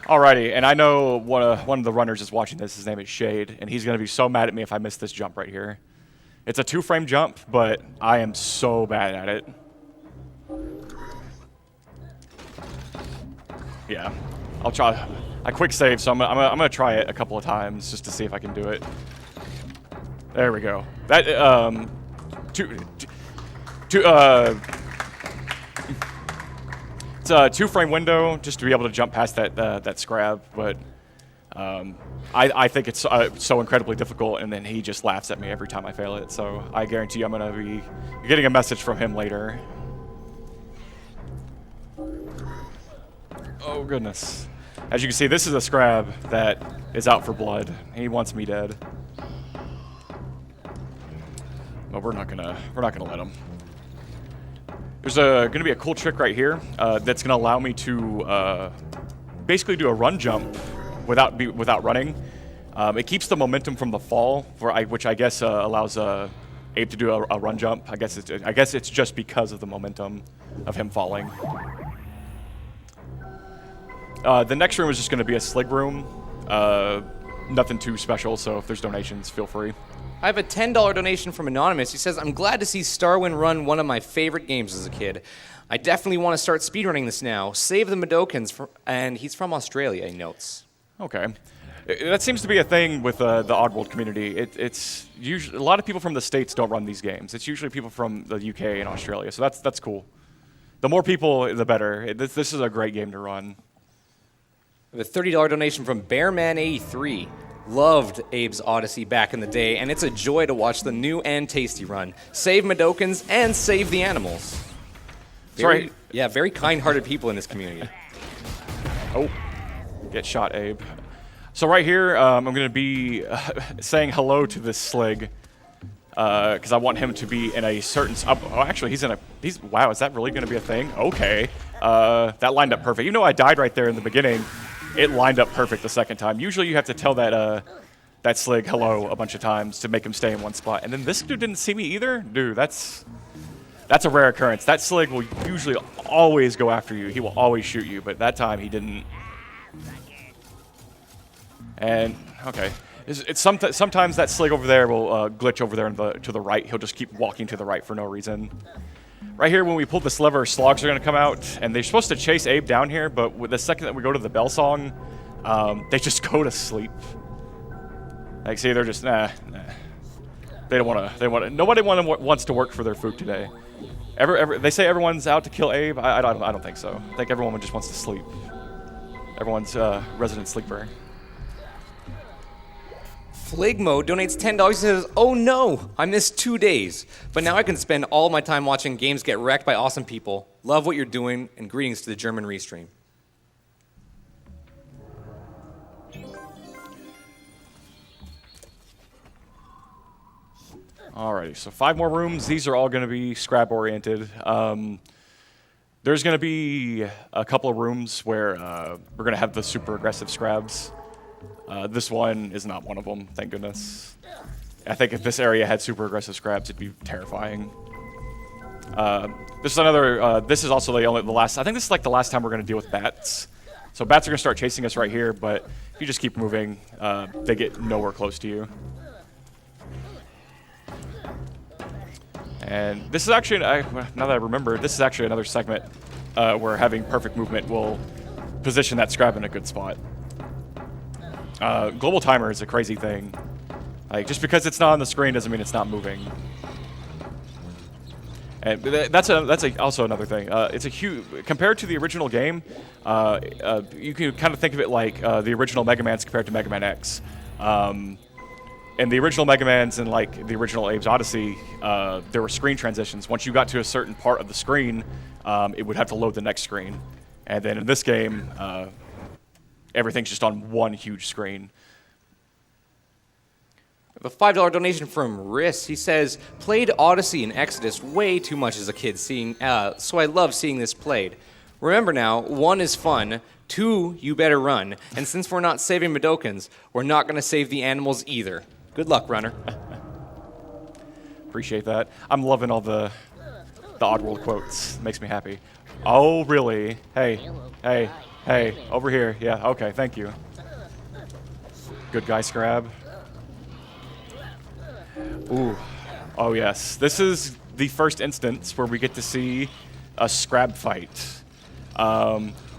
Alrighty, and I know one of the runners is watching this. His name is Shade, and he's going to be so mad at me if I miss this jump right here. It's a 2-frame jump, but I am so bad at it. Yeah, I'll try. I quick save, so I'm gonna try it a couple of times just to see if I can do it. There we go. That it's a 2-frame window just to be able to jump past that Scrab, but I think it's so incredibly difficult, and then he just laughs at me every time I fail it. So I guarantee you I'm going to be getting a message from him later. Oh, goodness. As you can see, this is a Scrab that is out for blood. He wants me dead. But we're not gonna let him. There's going to be a cool trick right here that's going to allow me to basically do a run jump without running. It keeps the momentum from the fall, which I guess allows Abe to do a run jump. I guess it's just because of the momentum of him falling. The next room is just going to be a slig room. Nothing too special, so if there's donations, feel free. I have a $10 donation from Anonymous. He says, "I'm glad to see Starwin run one of my favorite games as a kid. I definitely want to start speedrunning this now. Save the Madokans," and he's from Australia, he notes. Okay. That seems to be a thing with the Oddworld community. It's usually a lot of people from the States don't run these games. It's usually people from the UK and Australia, so that's cool. The more people, the better. This is a great game to run. I have a $30 donation from Bearman83. Loved Abe's Oddysee back in the day, and it's a joy to watch the new and tasty run. Save Madokans and save the animals. Sorry. Yeah, very kind-hearted people in this community. Oh, get shot, Abe. So right here, I'm going to be saying hello to this slig because I want him to be in a certain. Oh, actually, he's. Wow, is that really going to be a thing? Okay, that lined up perfect. Even though I died right there in the beginning, it lined up perfect the second time. Usually you have to tell that slig hello a bunch of times to make him stay in one spot. And then this dude didn't see me either? Dude, that's That's a rare occurrence. That Slig will usually always go after you. He will always shoot you, but that time he didn't. And, okay. Sometimes that Slig over there will glitch over there to the right. He'll just keep walking to the right for no reason. Right here, when we pull this lever, slogs are going to come out, and they're supposed to chase Abe down here, but with the second that we go to the bell song, they just go to sleep. Like, see, they're just, nah. They don't want to, nobody wants to work for their food today. They say everyone's out to kill Abe. I don't think so. I think everyone just wants to sleep. Everyone's resident sleeper. Fligmo donates $10 and says, "Oh no, I missed 2 days, but now I can spend all my time watching games get wrecked by awesome people. Love what you're doing, and greetings to the German restream." Alrighty, so 5 more rooms. These are all going to be Scrab oriented. There's going to be a couple of rooms where we're going to have the super aggressive Scrabs. This one is not one of them, thank goodness. I think if this area had super aggressive Scrabs, it'd be terrifying. This is another. This is also the last. I think this is like the last time we're going to deal with bats. So bats are going to start chasing us right here, but if you just keep moving, they get nowhere close to you. And this is actually, now that I remember, this is actually another segment where having perfect movement will position that Scrab in a good spot. Global timer is a crazy thing. Like, just because it's not on the screen doesn't mean it's not moving. And that's also another thing. It's a huge, compared to the original game, you can kind of think of it like the original Mega Man's compared to Mega Man X. In the original Mega Man's and like the original Abe's Oddysee, there were screen transitions. Once you got to a certain part of the screen, it would have to load the next screen. And then in this game, everything's just on one huge screen. A $5 donation from Riss. He says, "Played Oddysee and Exodus way too much as a kid, so I love seeing this played. Remember now, 1 is fun, 2, you better run, and since we're not saving Madokans, we're not going to save the animals either. Good luck, runner." Appreciate that. I'm loving all the Oddworld quotes. Makes me happy. Oh, really? Hey, over here. Yeah, okay, thank you. Good guy, Scrab. Ooh, oh yes. This is the first instance where we get to see a Scrab fight.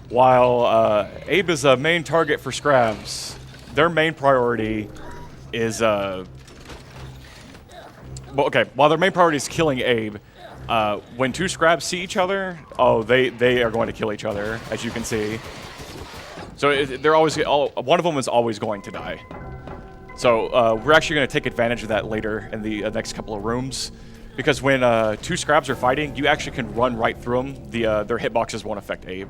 While Abe is a main target for Scrabs, their main priority is while their main priority is killing Abe, when 2 Scrabs see each other, they are going to kill each other, as you can see. So one of them is always going to die. So we're actually going to take advantage of that later in the next couple of rooms, because when 2 Scrabs are fighting, you actually can run right through them. Their hitboxes won't affect Abe.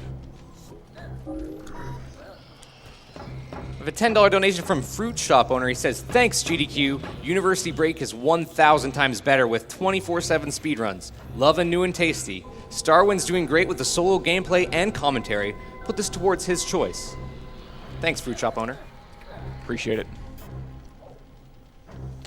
With a $10 donation from Fruit Shop owner, he says, "Thanks, GDQ. University Break is 1,000 times better with 24/7 speedruns. Love and new and tasty. Starwin's doing great with the solo gameplay and commentary. Put this towards his choice." Thanks, Fruit Shop owner. Appreciate it.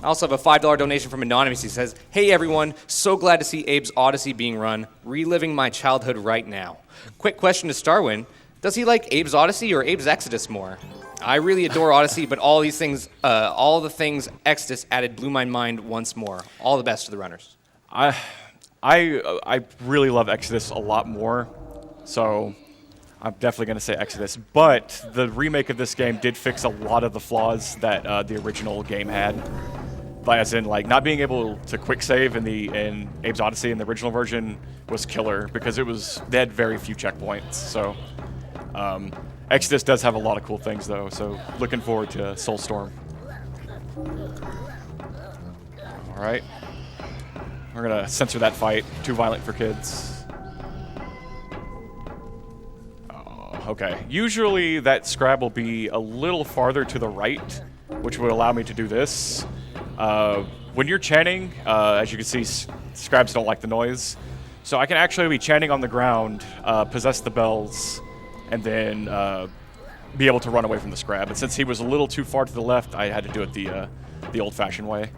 I also have a $5 donation from Anonymous. He says, "Hey everyone, so glad to see Abe's Oddysee being run. Reliving my childhood right now. Quick question to Starwin. Does he like Abe's Oddysee or Abe's Exodus more? I really adore Oddysee, but all the things Exodus added blew my mind once more. All the best to the runners." I really love Exodus a lot more, so I'm definitely going to say Exodus. But the remake of this game did fix a lot of the flaws that the original game had. As in, like, not being able to quick save in Abe's Oddysee in the original version was killer, because they had very few checkpoints. So Exodus does have a lot of cool things, though, so looking forward to Soulstorm. All right. We're going to censor that fight. Too violent for kids. Oh, okay. Usually that Scrab will be a little farther to the right, which would allow me to do this. When you're chanting, as you can see, Scrabs don't like the noise. So I can actually be chanting on the ground, possess the bells, and then be able to run away from the Scrab. And since he was a little too far to the left, I had to do it the old-fashioned way.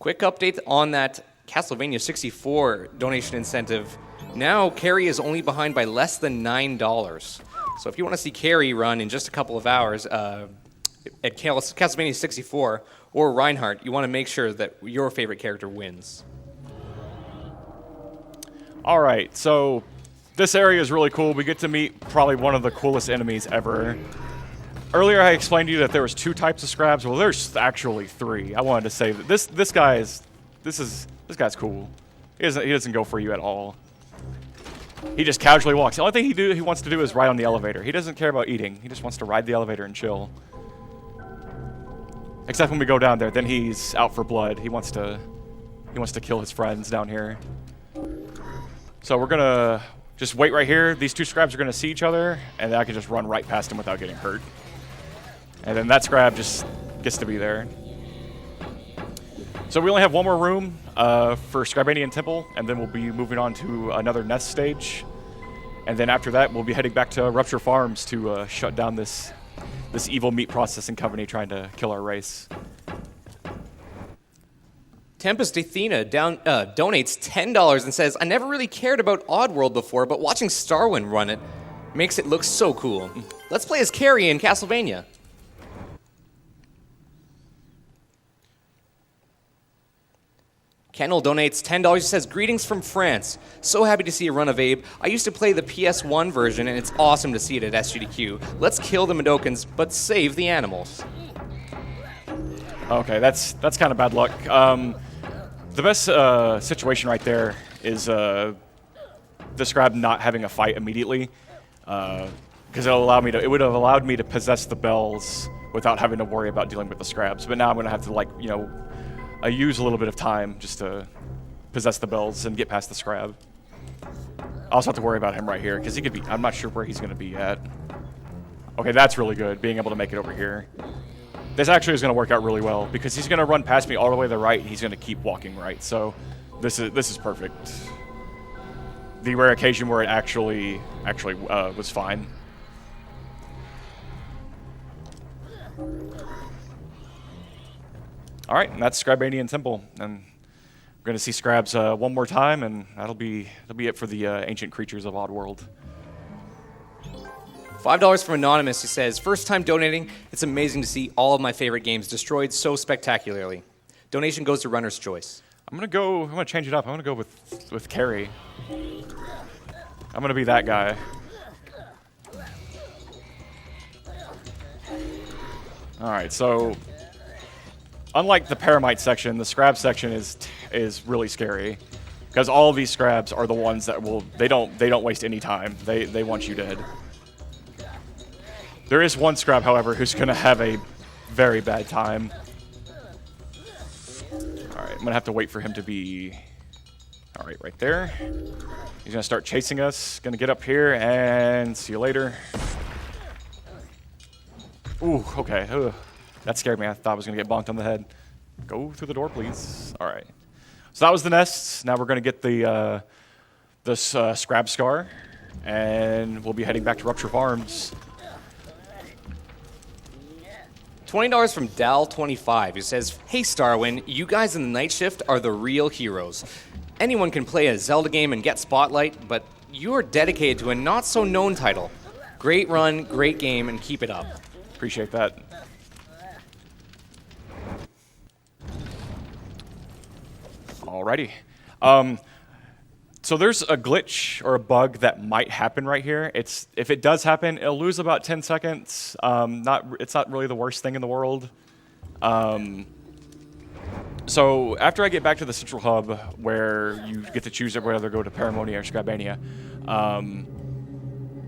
Quick update on that Castlevania 64 donation incentive. Now, Carrie is only behind by less than $9. So if you want to see Carrie run in just a couple of hours at Castlevania 64 or Reinhardt, you want to make sure that your favorite character wins. All right, so this area is really cool. We get to meet probably one of the coolest enemies ever. Earlier, I explained to you that there was 2 types of Scrabs. Well, there's actually 3. I wanted to say that this guy's cool. He doesn't go for you at all. He just casually walks. The only thing he wants to do is ride on the elevator. He doesn't care about eating. He just wants to ride the elevator and chill. Except when we go down there, then he's out for blood. He wants to kill his friends down here. So we're gonna just wait right here. These 2 Scrabs are gonna see each other, and then I can just run right past him without getting hurt. And then that Scrab just gets to be there. So we only have one more room for Scrabanian Temple, and then we'll be moving on to another nest stage. And then after that, we'll be heading back to Rupture Farms to shut down this evil meat processing company trying to kill our race. Tempest Athena donates $10 and says, I never really cared about Oddworld before, but watching Starwin run it makes it look so cool. Let's play as Carrie in Castlevania. Kendall donates $10. He says, greetings from France. So happy to see a run of Abe. I used to play the PS1 version, and it's awesome to see it at SGDQ. Let's kill the Madokans, but save the animals. Okay, that's kind of bad luck. The best situation right there is the Scrab not having a fight immediately, because it would have allowed me to possess the bells without having to worry about dealing with the Scrabs. But now I'm going to have to, I use a little bit of time just to possess the bells and get past the Scrab. I also have to worry about him right here, because he could be, I'm not sure where he's going to be at. Okay, that's really good, being able to make it over here. This actually is going to work out really well, because he's going to run past me all the way to the right, and he's going to keep walking right. So this is perfect. The rare occasion where it actually was fine. All right, and that's Scrabania Temple, and we're going to see Scrabs one more time, and that'll be it for the ancient creatures of Oddworld. $5 from Anonymous, who says, first time donating, it's amazing to see all of my favorite games destroyed so spectacularly. Donation goes to Runner's Choice. I'm gonna change it up. I'm gonna go with Carrie. I'm gonna be that guy. All right, so unlike the Paramite section, the Scrab section is really scary, because all of these Scrabs are the ones that they don't waste any time. They want you dead. There is one Scrab, however, who's going to have a very bad time. All right, I'm going to have to wait for him to be... All right, right there. He's going to start chasing us. Going to get up here and see you later. Ooh, okay. Ugh. That scared me. I thought I was going to get bonked on the head. Go through the door, please. All right. So that was the nests. Now we're going to get this Scrab Scar, and we'll be heading back to Rupture Farms. $20 from Dal25, who says, hey Starwin, you guys in the night shift are the real heroes. Anyone can play a Zelda game and get spotlight, but you are dedicated to a not-so-known title. Great run, great game, and keep it up. Appreciate that. Alrighty. So there's a glitch or a bug that might happen right here. If it does happen, it'll lose about 10 seconds. It's not really the worst thing in the world. So after I get back to the central hub, where you get to choose whether to go to Paramonia or Scrabania,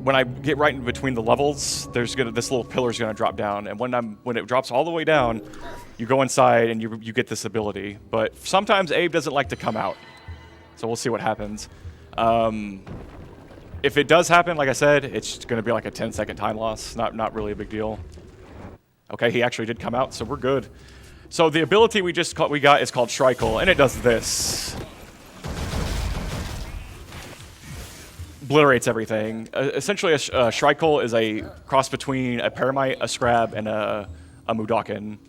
when I get right in between the levels, this little pillar's gonna drop down, and when it drops all the way down, you go inside and you get this ability. But sometimes Abe doesn't like to come out. So we'll see what happens. If it does happen, like I said, it's going to be like a 10-second time loss. Not really a big deal. Okay, he actually did come out, so we're good. So the ability we got is called Shrikle, and it does this. Obliterates everything. Essentially, a Shrikle is a cross between a Paramite, a Scrab, and a Mudokan.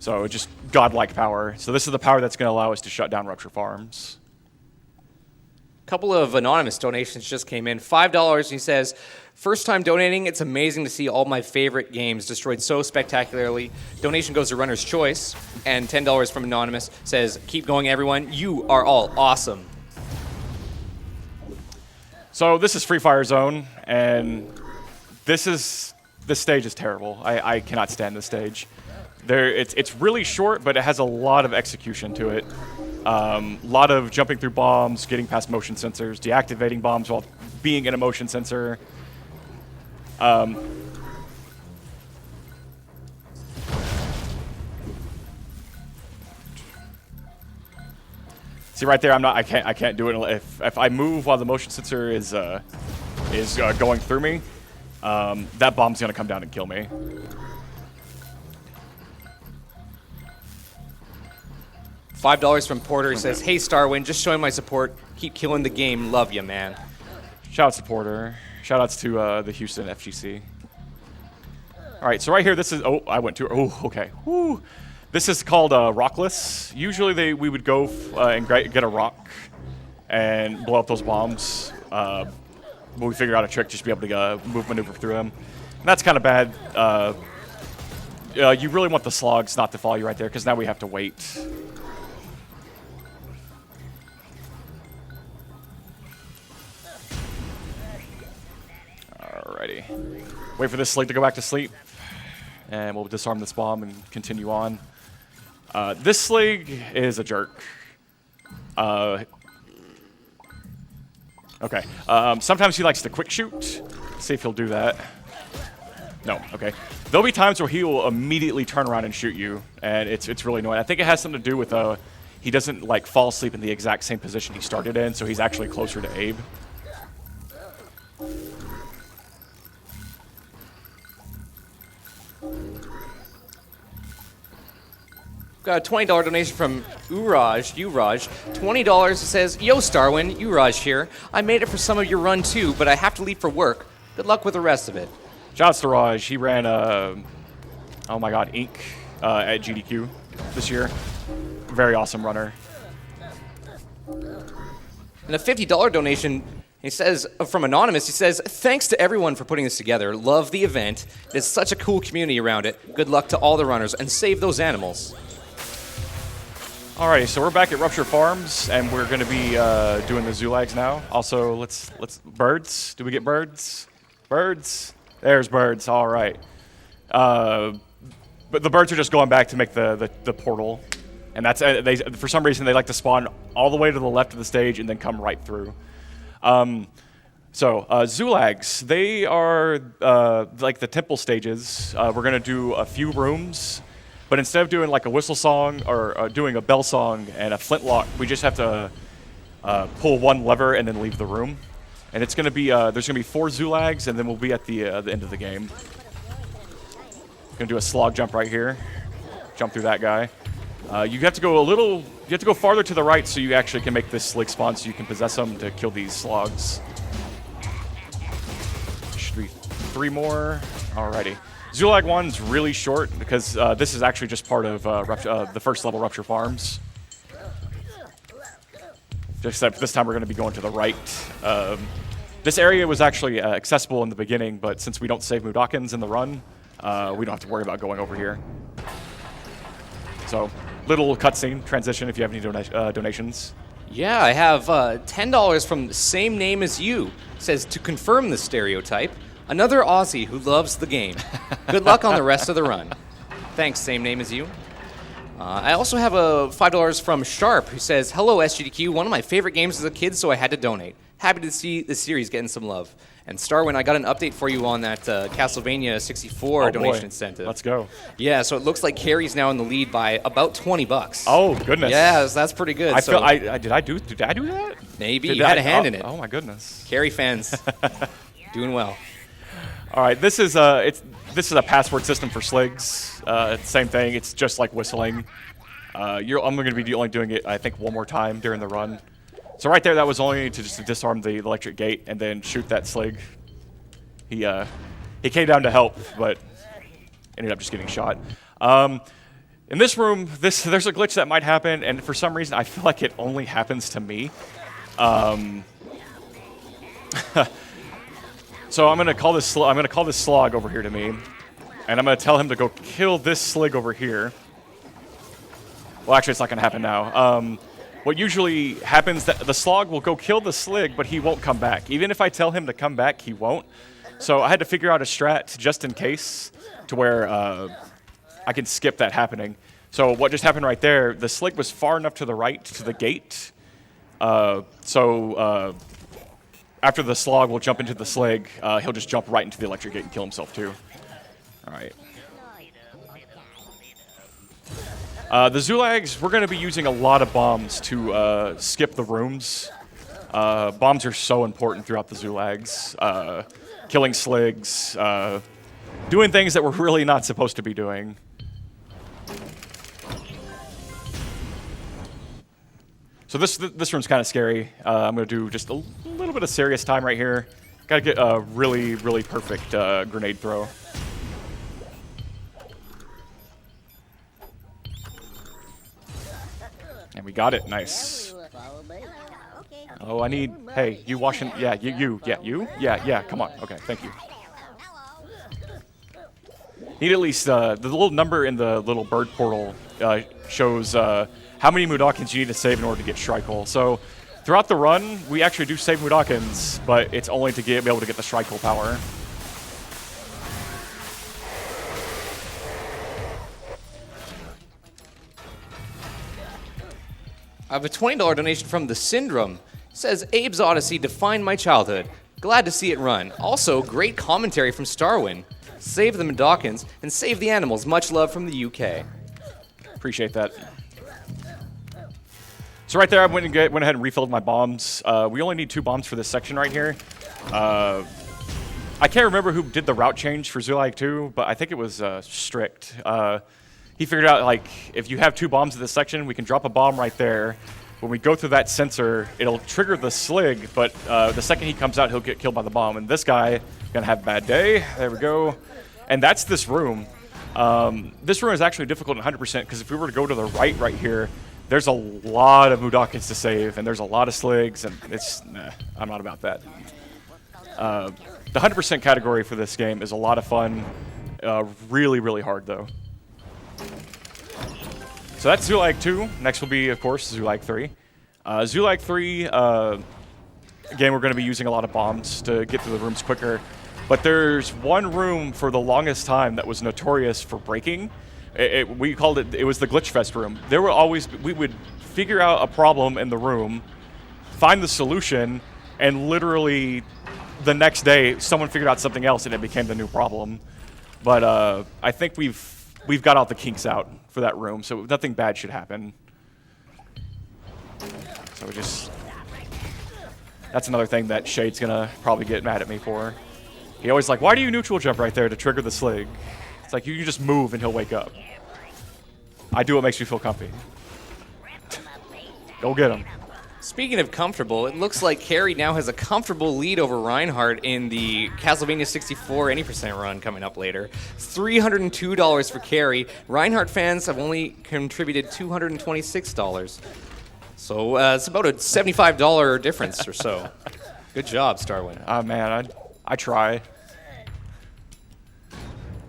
So just godlike power. So this is the power that's going to allow us to shut down Rupture farms. Couple of anonymous donations just came in. $5, he says, first time donating, it's amazing to see all my favorite games destroyed so spectacularly. Donation goes to Runner's Choice. And $10 from anonymous says, keep going everyone, you are all awesome. So this is Free Fire Zone, and this stage is terrible. I cannot stand this stage. It's really short, but it has a lot of execution to it. A lot of jumping through bombs, getting past motion sensors, deactivating bombs while being in a motion sensor. See right there, I can't do it if I move while the motion sensor is going through me. That bomb's gonna come down and kill me. $5 from Porter. He says, hey, Starwin, just showing my support. Keep killing the game. Love you, man. Shout-outs to Porter. Shout-outs to the Houston FGC. All right, so right here, this is... Oh, I went too... Oh, okay. Woo. This is called Rockless. Usually we would go and get a rock and blow up those bombs. But we figured out a trick just to be able to move maneuver through them. And that's kind of bad. You really want the slogs not to follow you right there, because now we have to wait. Alrighty. Wait for this slig to go back to sleep. And we'll disarm this bomb and continue on. This slig is a jerk. Okay. Sometimes he likes to quick shoot. See if he'll do that. No. Okay. There'll be times where he will immediately turn around and shoot you, and it's really annoying. I think it has something to do with he doesn't like fall asleep in the exact same position he started in, so he's actually closer to Abe. Got a $20 donation from Uraj. $20 says, yo, Starwin, Uraj here. I made it for some of your run too, but I have to leave for work. Good luck with the rest of it. Shouts to Raj. He ran, oh my god, Inc. At GDQ this year. Very awesome runner. And a $50 donation, he says, from Anonymous, he says, thanks to everyone for putting this together. Love the event. There's such a cool community around it. Good luck to all the runners, and save those animals. Alrighty, so we're back at Rupture Farms, and we're going to be doing the Zoolags now. Also, let's birds. Do we get birds? Birds. There's birds. All right. But the birds are just going back to make the portal, and that's for some reason they like to spawn all the way to the left of the stage and then come right through. Zoolags, they are like the temple stages. We're going to do a few rooms. But instead of doing like a whistle song or doing a bell song and a flintlock, we just have to pull one lever and then leave the room. And it's going to be there's going to be 4 Zoolags, and then we'll be at the end of the game. Going to do a slog jump right here, jump through that guy. You have to go farther to the right so you actually can make this slig spawn so you can possess them to kill these slogs. Should be 3 more. Alrighty. Zoolag 1's really short because this is actually just part of the first level Rupture Farms. Except this time we're going to be going to the right. This area was actually accessible in the beginning, but since we don't save Mudokons in the run, we don't have to worry about going over here. So, little cutscene transition if you have any donations. Yeah, I have $10 from the same name as you. It says, to confirm the stereotype, another Aussie who loves the game. Good luck on the rest of the run. Thanks, same name as you. I also have a $5 from Sharp, who says, hello, SGDQ, one of my favorite games as a kid, so I had to donate. Happy to see the series getting some love. And Starwin, I got an update for you on that Castlevania 64 donation incentive. Let's go. Yeah, so it looks like Carrie's now in the lead by about $20. Oh, goodness. Yeah, that's pretty good. Did I do that? Maybe. You had a hand in it. Oh, my goodness. Carrie fans. Doing well. All right, this is a password system for sligs. Same thing. It's just like whistling. I'm going to be only doing it, I think, one more time during the run. So right there, that was only to just disarm the electric gate and then shoot that slig. He came down to help, but ended up just getting shot. In this room, there's a glitch that might happen, and for some reason, I feel like it only happens to me. So I'm gonna call this slog over here to me, and I'm gonna tell him to go kill this slig over here. Well, actually, it's not gonna happen now. What usually happens that the slog will go kill the slig, but he won't come back. Even if I tell him to come back, he won't. So I had to figure out a strat just in case to where I can skip that happening. So what just happened right there, the slig was far enough to the right to the gate. After the slog will jump into the slig, he'll just jump right into the electric gate and kill himself too. All right. The Zoolags, we're going to be using a lot of bombs to skip the rooms. Bombs are so important throughout the Zoolags. Killing sligs, doing things that we're really not supposed to be doing. So this room's kind of scary. I'm going to do just a little bit of serious time right here. Got to get a really, really perfect grenade throw. And we got it. Nice. Oh, I need... Hey, you washing... Yeah, you. Yeah, you? Yeah, come on. Okay, thank you. Need at least... the little number in the little bird portal shows how many Mudokons you need to save in order to get Shrikle. So, throughout the run, we actually do save Mudokons, but it's only to be able to get the Shrikle power. I have a $20 donation from The Syndrome. It says, Abe's Oddysee defined my childhood. Glad to see it run. Also, great commentary from Starwin. Save the Mudokons and save the animals. Much love from the UK. Appreciate that. So right there, I went ahead and refilled my bombs. We only need 2 bombs for this section right here. I can't remember who did the route change for Zoolag 2, but I think it was Strict. He figured out, like, if you have 2 bombs in this section, we can drop a bomb right there. When we go through that sensor, it'll trigger the slig, but the second he comes out, he'll get killed by the bomb. And this guy gonna have a bad day. There we go. And that's this room. This room is actually difficult in 100% because if we were to go to the right here, there's a lot of Mudokons to save, and there's a lot of sligs, and it's... Nah, I'm not about that. The 100% category for this game is a lot of fun. Really, really hard, though. So that's Zoolag 2. Next will be, of course, Zoolag 3. Zoolag 3, again, we're going to be using a lot of bombs to get through the rooms quicker. But there's one room for the longest time that was notorious for breaking. We called it was the Glitch Fest room. We would figure out a problem in the room, find the solution, and literally the next day, someone figured out something else and it became the new problem. But I think we've got all the kinks out for that room, so nothing bad should happen. So that's another thing that Shade's gonna probably get mad at me for. He always like, why do you neutral jump right there to trigger the slig? It's like, you just move and he'll wake up. I do what makes me feel comfy. Go get him. Speaking of comfortable, it looks like Carrie now has a comfortable lead over Reinhardt in the Castlevania 64 any% run coming up later. $302 for Carrie. Reinhardt fans have only contributed $226. So it's about a $75 difference or so. Good job, Starwin. Man, I try.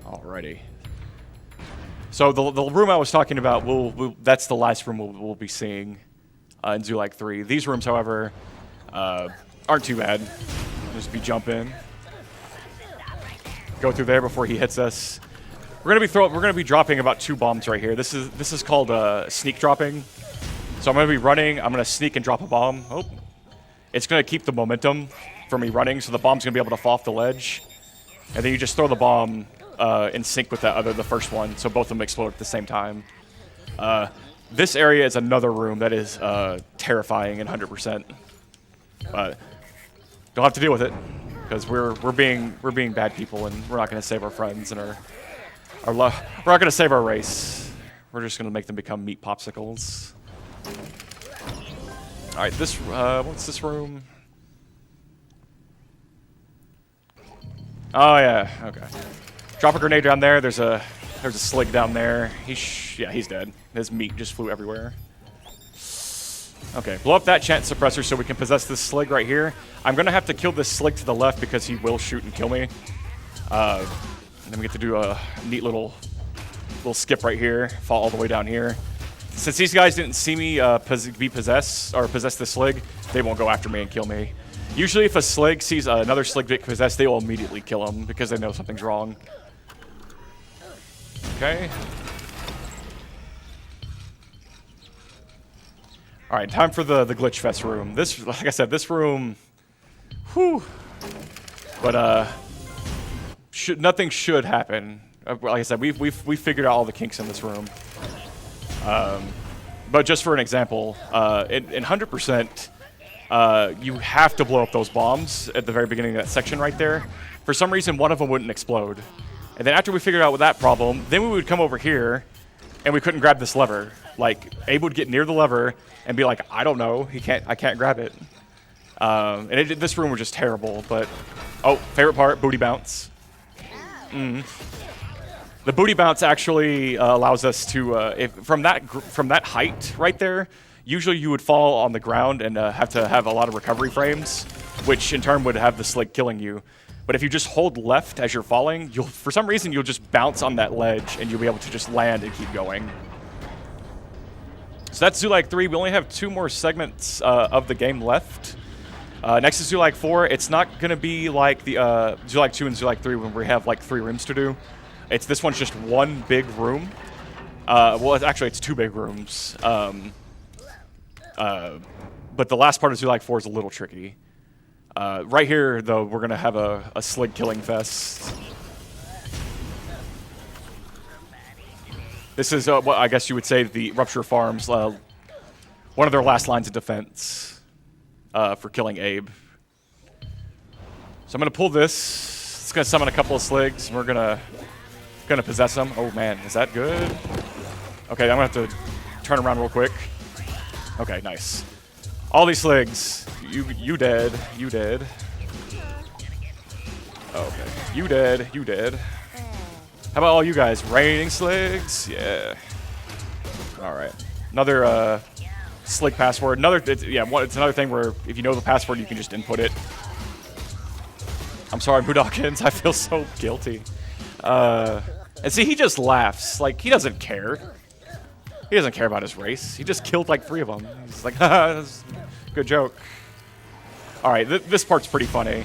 Alrighty. So the room I was talking about, that's the last room we'll be seeing in Zoolag 3. These rooms, however, aren't too bad. Just be jumping, go through there before he hits us. We're gonna be dropping about 2 bombs right here. This is called sneak dropping. So I'm gonna be running. I'm gonna sneak and drop a bomb. Oh, it's gonna keep the momentum for me running, so the bomb's gonna be able to fall off the ledge, and then you just throw the bomb in sync with the first one, so both of them explode at the same time. This area is another room that is terrifying in 100%. But don't have to deal with it because we're being bad people, and we're not going to save our friends and we're not going to save our race. We're just going to make them become meat popsicles. All right, what's this room? Oh yeah, okay. Drop a grenade down there. There's a There's a Slig down there. Yeah, he's dead. His meat just flew everywhere. Okay, blow up that chant suppressor so we can possess this Slig right here. I'm going to have to kill this Slig to the left because he will shoot and kill me. And then we get to do a neat little skip right here, fall all the way down here. Since these guys didn't see me be possessed or possess the Slig, they won't go after me and kill me. Usually if a Slig sees another Slig get possessed, they will immediately kill him because they know something's wrong. Okay. All right, time for the Glitch Fest room. This, like I said, this room, whew. But nothing should happen. Like I said, we figured out all the kinks in this room. But just for an example, in 100%, you have to blow up those bombs at the very beginning of that section right there. For some reason, one of them wouldn't explode. And then after we figured out that problem, then we would come over here, and we couldn't grab this lever. Like, Abe would get near the lever and be like, I don't know, I can't grab it. And this room was just terrible, but... Oh, favorite part, booty bounce. The booty bounce actually allows us to, from that height right there, usually you would fall on the ground and have to have a lot of recovery frames, which in turn would have the Slig killing you. But if you just hold left as you're falling, for some reason you'll just bounce on that ledge and you'll be able to just land and keep going. So that's Zoolags 3. We only have 2 more segments of the game left. Next is Zoolags 4. It's not going to be like the Zoolags 2 and Zoolags 3 when we have like 3 rooms to do. This one's just one big room. Well, actually, it's 2 big rooms. But the last part of Zoolags 4 is a little tricky. Right here, though, we're going to have a Slig killing fest. This is what I guess you would say the Rupture Farms, one of their last lines of defense for killing Abe. So I'm going to pull this. It's going to summon a couple of Sligs, and we're going to possess them. Oh, man, is that good? Okay, I'm going to have to turn around real quick. Okay, nice. All these Sligs. You dead. You dead. Okay. You dead. You dead. How about all you guys? Raining Sligs? Yeah. All right. Another Slig password. It's another thing where if you know the password, you can just input it. I'm sorry, Moodawkins. I feel so guilty. And see, he just laughs. Like, he doesn't care. He doesn't care about his race. He just killed like 3 of them. He's like, haha, that's a good joke. All right, this part's pretty funny.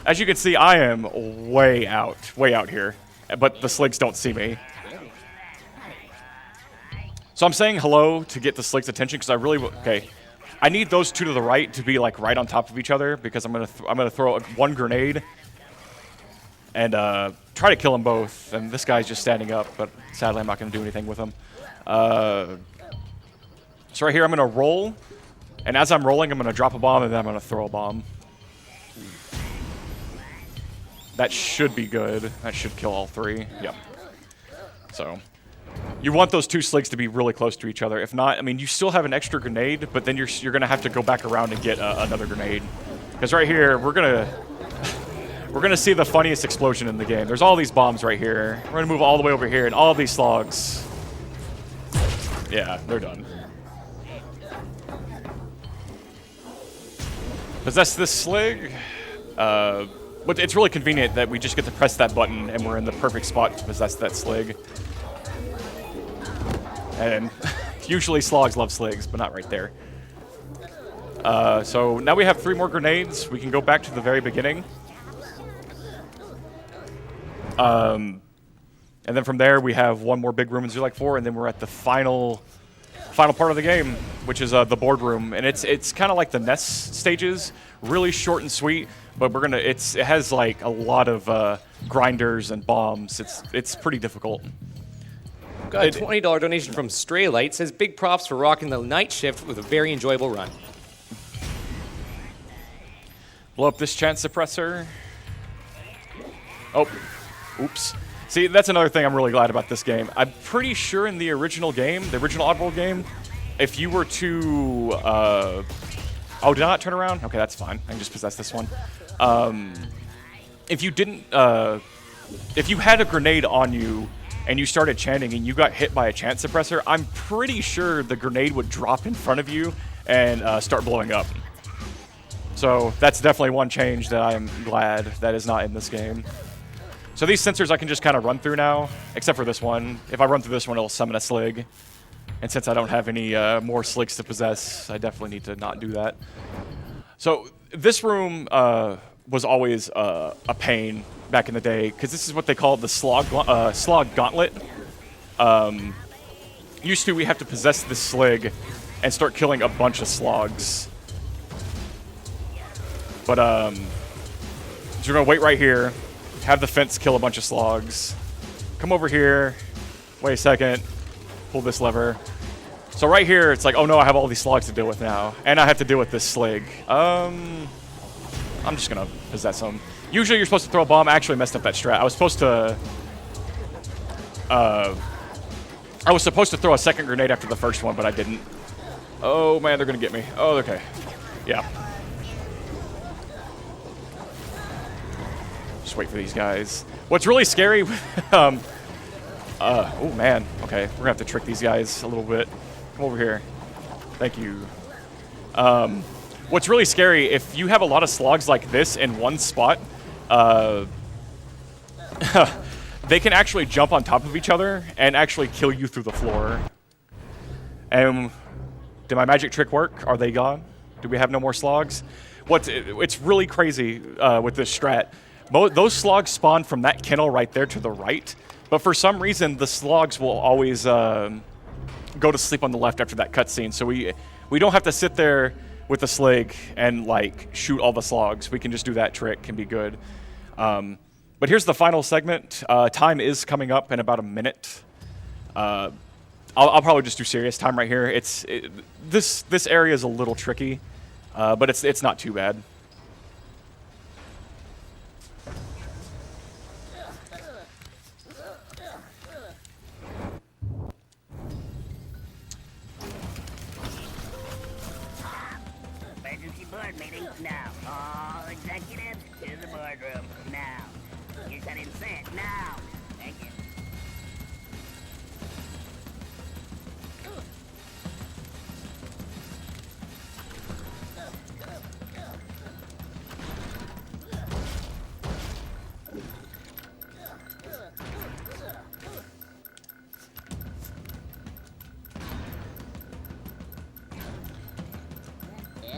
As you can see, I am way out here. But the Sligs don't see me. So I'm saying hello to get the Slig's attention because I need those 2 to the right to be like right on top of each other because I'm gonna throw 1 grenade and try to kill them both. And this guy's just standing up, but sadly I'm not gonna do anything with him. So right here I'm gonna roll, and as I'm rolling I'm gonna drop a bomb and then I'm gonna throw a bomb. That should be good. That should kill all 3. Yep. So, you want those 2 Sligs to be really close to each other. If not, I mean, you still have an extra grenade, but then you're going to have to go back around and get another grenade. Because right here, we're gonna see the funniest explosion in the game. There's all these bombs right here. We're gonna move all the way over here, and all these slogs. Yeah, they're done. Possess this Slig. But it's really convenient that we just get to press that button and we're in the perfect spot to possess that Slig. And usually slogs love Sligs, but not right there. So now we have 3 more grenades. We can go back to the very beginning. And then from there we have 1 more big room in Zoolags 4, and then we're at the final part of the game, which is the boardroom. And it's kind of like the NES stages, really short and sweet. But it has like a lot of grinders and bombs. It's pretty difficult. Got a $20 donation from Straylight. Says big props for rocking the night shift with a very enjoyable run. Blow up this chant suppressor. Oh, oops. See, that's another thing I'm really glad about this game. I'm pretty sure in the original game, the original Oddworld game, if you were to... oh, did I not turn around? Okay, that's fine. I can just possess this one. If you didn't... if you had a grenade on you and you started chanting and you got hit by a chant suppressor, I'm pretty sure the grenade would drop in front of you and start blowing up. So that's definitely one change that I'm glad that is not in this game. So these sensors I can just kind of run through now, except for this one. If I run through this one, it'll summon a slig. And since I don't have any more sligs to possess, I definitely need to not do that. So this room was always a pain back in the day, because this is what they called the slog gauntlet. Used to, we have to possess this slig and start killing a bunch of slogs. But so we're gonna wait right here, have the fence kill a bunch of slogs, come over here, wait a second, pull this lever. So right here, it's like, oh no, I have all these slogs to deal with now, and I have to deal with this slig. I'm just gonna possess them. Usually you're supposed to throw a bomb. I actually messed up that strat. I was supposed to throw a second grenade after the first one, but I didn't. Oh man, they're gonna get me. Oh, okay. Yeah. Just wait for these guys. What's really scary, oh man, okay. We're gonna have to trick these guys a little bit. Come over here. Thank you. What's really scary, if you have a lot of slogs like this in one spot, they can actually jump on top of each other and actually kill you through the floor. And did my magic trick work? Are they gone? Do we have no more slogs? It's really crazy with this strat. Those slogs spawn from that kennel right there to the right, but for some reason the slogs will always go to sleep on the left after that cutscene. So we don't have to sit there with a slig and like shoot all the slogs. We can just do that trick and be good. But here's the final segment. Time is coming up in about a minute. I'll probably just do serious time right here. This area is a little tricky, but it's not too bad. Emergency board meeting now. All executives to the boardroom now. You're cutting set now. Thank you.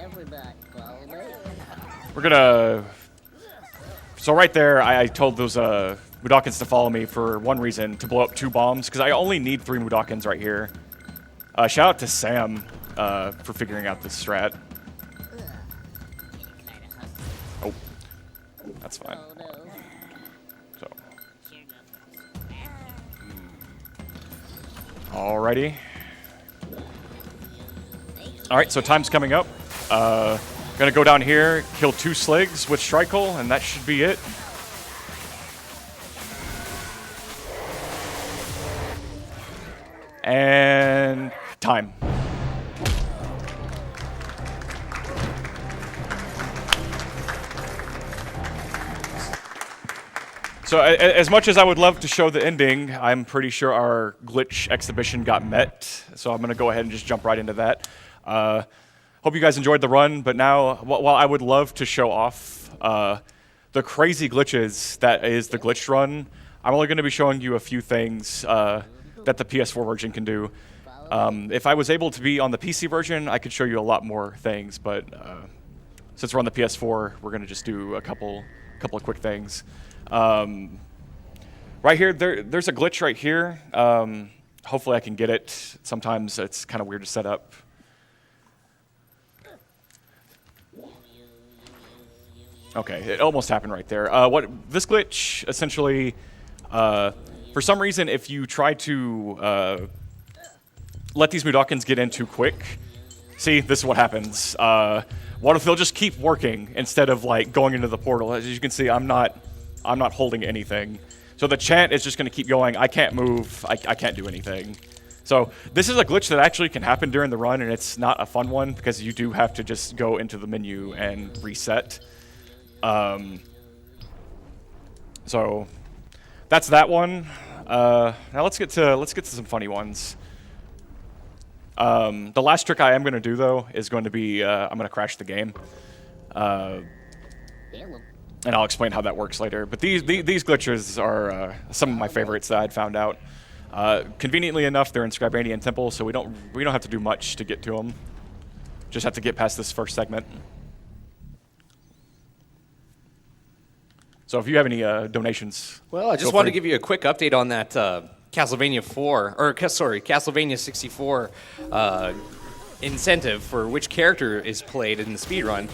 Everybody, follow me. We're gonna... So right there, I told those Mudokons to follow me for one reason, to blow up 2 bombs, because I only need 3 Mudokons right here. Shout out to Sam for figuring out this strat. Oh, that's fine. So. Alrighty. Alright, so time's coming up. Gonna go down here, kill 2 sligs with Strikle, and that should be it. And time. So as much as I would love to show the ending, I'm pretty sure our glitch exhibition got met. So I'm gonna go ahead and just jump right into that. Hope you guys enjoyed the run, but now, while I would love to show off the crazy glitches that is the glitched run, I'm only going to be showing you a few things that the PS4 version can do. If I was able to be on the PC version, I could show you a lot more things, but since we're on the PS4, we're going to just do a couple of quick things. Right here, there's a glitch right here. Hopefully I can get it. Sometimes it's kind of weird to set up. Okay, it almost happened right there. This glitch, essentially, for some reason, if you try to let these Mudokons get in too quick, see, this is what happens. What if they'll just keep working instead of like going into the portal? As you can see, I'm not holding anything. So the chant is just going to keep going. I can't move. I can't do anything. So this is a glitch that actually can happen during the run, and it's not a fun one because you do have to just go into the menu and reset. So that's that one. Now let's get to some funny ones. The last trick I am going to do though is going to be I'm going to crash the game, and I'll explain how that works later. But these glitches are some of my favorites that I'd found out. Conveniently enough, they're in Scrabania Temple, so we don't have to do much to get to them. Just have to get past this first segment. So if you have any donations, Well, I just wanted to give you a quick update on that Castlevania 64 incentive for which character is played in the speedrun.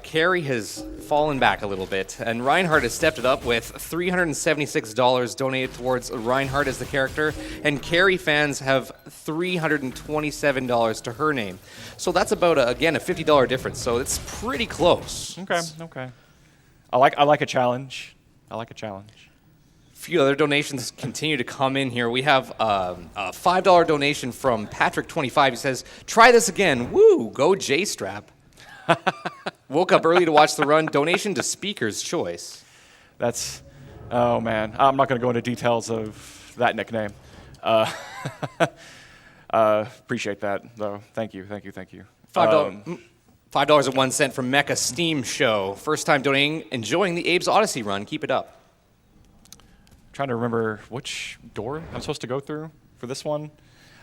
Carrie has fallen back a little bit, and Reinhardt has stepped it up with $376 donated towards Reinhardt as the character, and Carrie fans have $327 to her name. So that's about, again, a $50 difference, so it's pretty close. Okay. I like a challenge. I like a challenge. A few other donations continue to come in here. We have a $5 donation from Patrick25. He says, "Try this again. Woo, go J-Strap." Woke up early to watch the run. Donation to Speaker's Choice. That's, oh man. I'm not going to go into details of that nickname. Appreciate that, though. Thank you. $5.01 from Mecha Steam Show. First time donating, enjoying the Abe's Oddysee run. Keep it up. Trying to remember which door I'm supposed to go through for this one.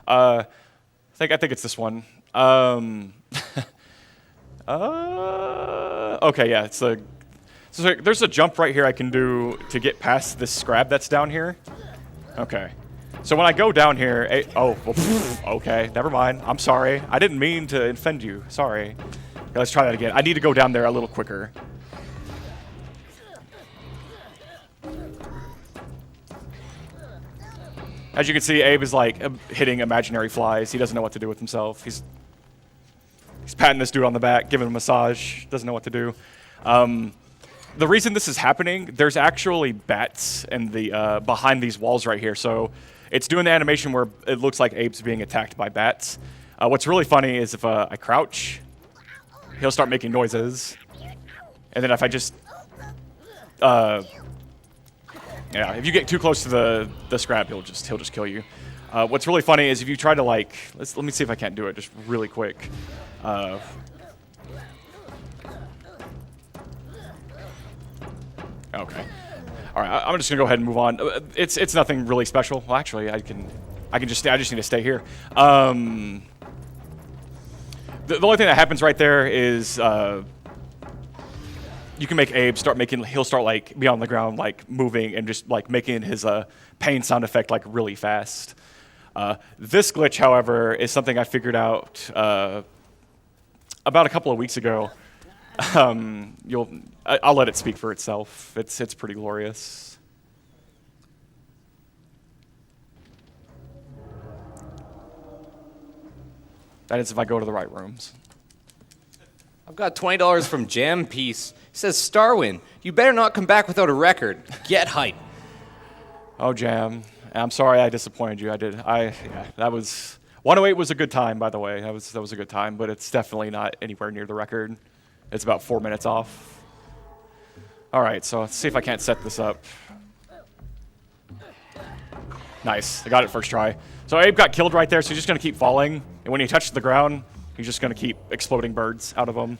I think it's this one. Okay, yeah, so there's a jump right here I can do to get past this scrab that's down here. Okay. So when I go down here, okay, never mind. I'm sorry. I didn't mean to offend you. Sorry. Okay, let's try that again. I need to go down there a little quicker. As you can see, Abe is like hitting imaginary flies. He doesn't know what to do with himself. He's patting this dude on the back, giving him a massage. Doesn't know what to do. The reason this is happening, there's actually bats in the behind these walls right here. So it's doing the animation where it looks like Abe's being attacked by bats. What's really funny is if I crouch, he'll start making noises. And then if I just... yeah, if you get too close to the scrap, he'll just kill you. What's really funny is if you try to like... Let me see if I can't do it just really quick. Okay. All right, I'm just gonna go ahead and move on. It's nothing really special. Well, actually, I can just stay. I just need to stay here. The only thing that happens right there is you can make Abe he'll start like be on the ground like moving and just like making his pain sound effect like really fast. This glitch, however, is something I figured out about a couple of weeks ago. I'll let it speak for itself. It's pretty glorious. That is if I go to the right rooms. I've got $20 from Jam Piece. He says, "Starwin, you better not come back without a record. Get hype." Oh, Jam. I'm sorry I disappointed you. Yeah, that was... 108 was a good time, by the way. That was a good time, but it's definitely not anywhere near the record. It's about 4 minutes off. All right, so let's see if I can't set this up. Nice, I got it first try. So Abe got killed right there, so he's just gonna keep falling. And when he touches the ground, he's just gonna keep exploding birds out of him.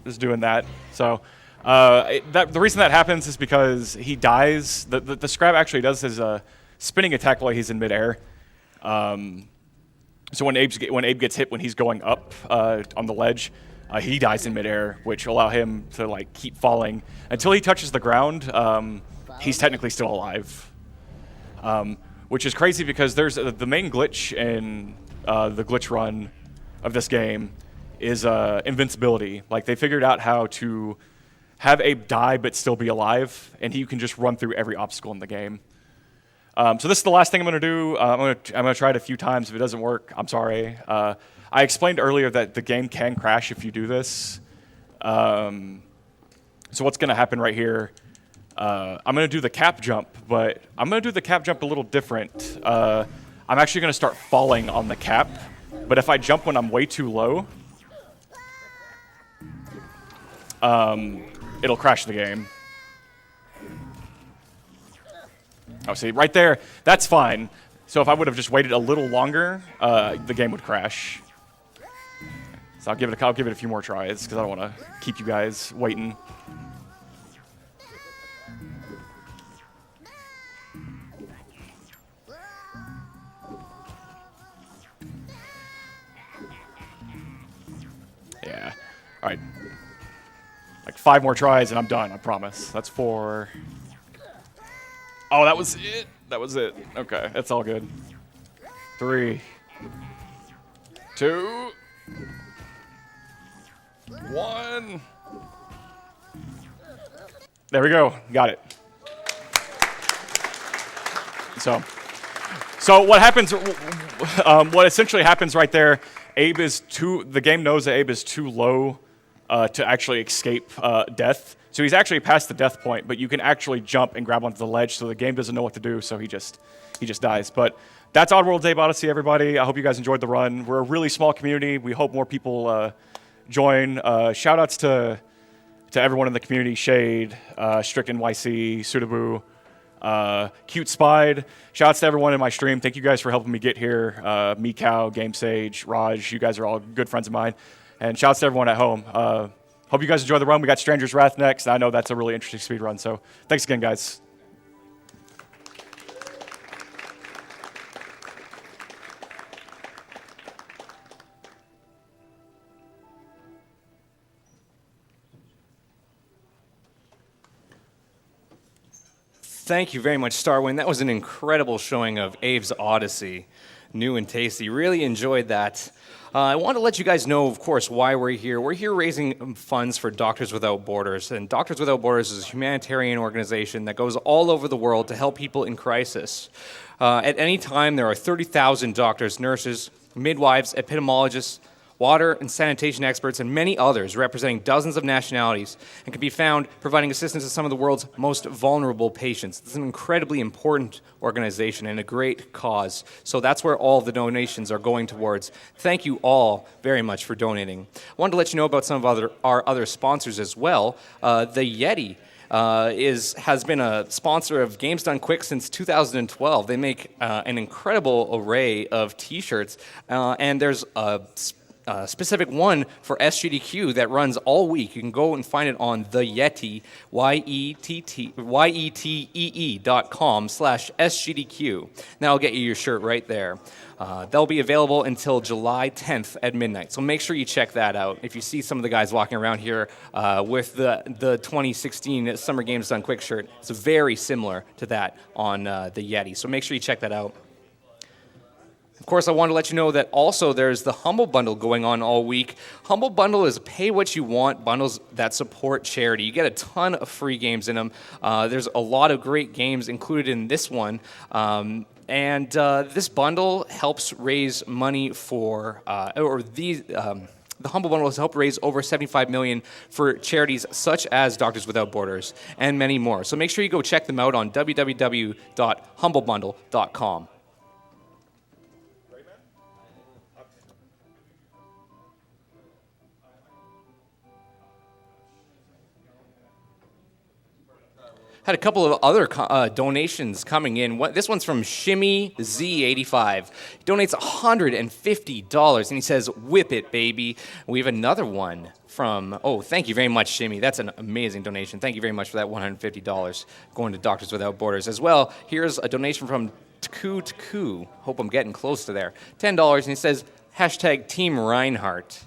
Just doing that. So the reason that happens is because he dies. The Scrab actually does his spinning attack while he's in midair. So when Abe gets hit when he's going up on the ledge, he dies in midair, which allow him to like keep falling until he touches the ground. He's technically still alive, which is crazy because there's the main glitch in the glitch run of this game is invincibility. Like they figured out how to have Abe die but still be alive, and he can just run through every obstacle in the game. So this is the last thing I'm going to do. I'm going to try it a few times. If it doesn't work, I'm sorry. I explained earlier that the game can crash if you do this. So what's going to happen right here, I'm going to do the cap jump, but I'm going to do the cap jump a little different. I'm actually going to start falling on the cap, but if I jump when I'm way too low, it'll crash the game. Oh, see, right there, that's fine. So if I would have just waited a little longer, the game would crash. So I'll give it a few more tries because I don't want to keep you guys waiting. Yeah. All right. Like 5 more tries and I'm done, I promise. That's 4. Oh, that was it. That was it. Okay, that's all good. 3, 2, 1. There we go. Got it. So what happens? What essentially happens right there? The game knows that Abe is too low to actually escape death. So he's actually past the death point, but you can actually jump and grab onto the ledge, so the game doesn't know what to do, so he just dies. But that's Oddworld Abe Oddysee, everybody. I hope you guys enjoyed the run. We're a really small community. We hope more people join. Shout-outs to everyone in the community, Shade, Strict NYC, Sudaboo, Cute Spied. Shout-outs to everyone in my stream. Thank you guys for helping me get here. Meekow, Game Sage, Raj, you guys are all good friends of mine. And shout-outs to everyone at home. Hope you guys enjoy the run. We got Stranger's Wrath next. I know that's a really interesting speed run, so thanks again, guys. Thank you very much, Starwin. That was an incredible showing of Abe's Oddysee. New and tasty. Really enjoyed that. I want to let you guys know, of course, why we're here. We're here raising funds for Doctors Without Borders. And Doctors Without Borders is a humanitarian organization that goes all over the world to help people in crisis. At any time, there are 30,000 doctors, nurses, midwives, epidemiologists, water and sanitation experts, and many others representing dozens of nationalities, and can be found providing assistance to some of the world's most vulnerable patients. It's an incredibly important organization and a great cause. So that's where all of the donations are going towards. Thank you all very much for donating. I wanted to let you know about some of our other sponsors as well. The Yeti has been a sponsor of Games Done Quick since 2012. They make an incredible array of T-shirts, and there's a specific one for SGDQ that runs all week. You can go and find it on the Yeti, YETTEE.com/SGDQ. That'll get you your shirt right there. They'll be available until July 10th at midnight, so make sure you check that out. If you see some of the guys walking around here with the 2016 Summer Games Done Quick shirt, it's very similar to that on the Yeti, so make sure you check that out. Of course, I want to let you know that also there's the Humble Bundle going on all week. Humble Bundle is pay what you want bundles that support charity. You get a ton of free games in them. There's a lot of great games included in this one. And this bundle helps raise money for, the Humble Bundle has helped raise over $75 million for charities such as Doctors Without Borders and many more. So make sure you go check them out on www.humblebundle.com. Had a couple of other donations coming in. This one's from Shimmy Z85. He donates $150, and he says, "Whip it, baby." We have another one from, thank you very much, Shimmy. That's an amazing donation. Thank you very much for that $150 going to Doctors Without Borders. As well, here's a donation from Tku. Hope I'm getting close to there. $10, and he says, #Team Reinhardt.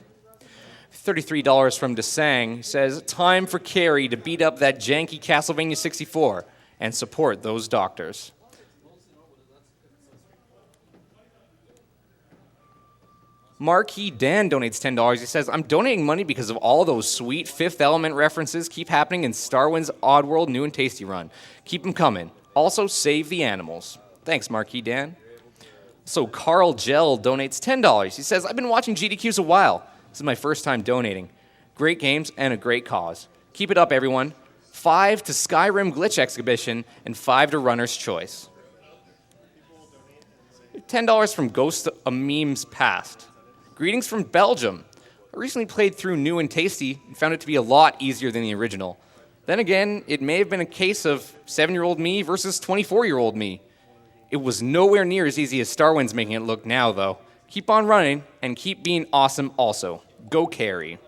$33 from Desang says, "Time for Carrie to beat up that janky Castlevania 64 and support those doctors." Marquis Dan donates $10. He says, "I'm donating money because of all those sweet Fifth Element references keep happening in Starwin's Oddworld New and Tasty run. Keep them coming. Also, save the animals." Thanks, Marquis Dan. So Carl Gell donates $10. He says, "I've been watching GDQs a while. This is my first time donating. Great games and a great cause. Keep it up, everyone. 5 to Skyrim Glitch Exhibition and 5 to Runner's Choice." $10 from Ghost of Memes Past. "Greetings from Belgium. I recently played through New and Tasty and found it to be a lot easier than the original. Then again, it may have been a case of 7-year-old me versus 24-year-old me. It was nowhere near as easy as Starwin's making it look now, though. Keep on running, and keep being awesome also. Go Carrie.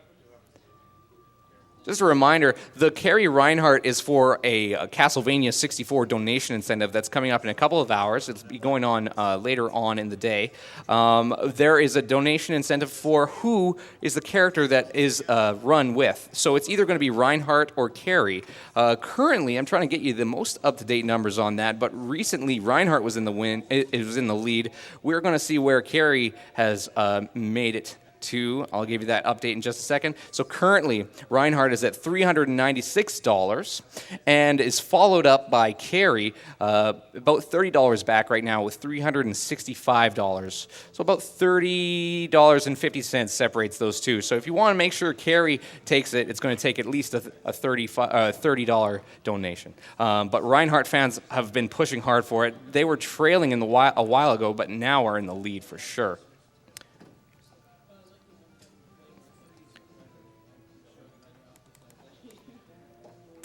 Just a reminder, the Carrie Reinhardt is for a Castlevania 64 donation incentive that's coming up in a couple of hours. It'll be going on later on in the day. There is a donation incentive for who is the character that is run with. So it's either going to be Reinhardt or Carrie. Currently, I'm trying to get you the most up-to-date numbers on that, but recently Reinhardt was in the it was in the lead. We're going to see where Carrie has made it to. I'll give you that update in just a second. So currently, Reinhardt is at $396 and is followed up by Carrie, about $30 back right now with $365. So about $30.50 separates those two. So if you want to make sure Carrie takes it, it's going to take at least a $30 donation. But Reinhardt fans have been pushing hard for it. They were trailing a while ago, but now are in the lead for sure.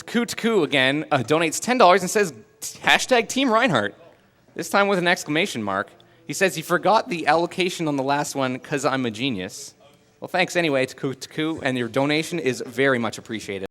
Taku again donates $10 and says hashtag Team Reinhardt, this time with an exclamation mark. He says he forgot the allocation on the last one because I'm a genius. Well, thanks anyway, Taku, and your donation is very much appreciated.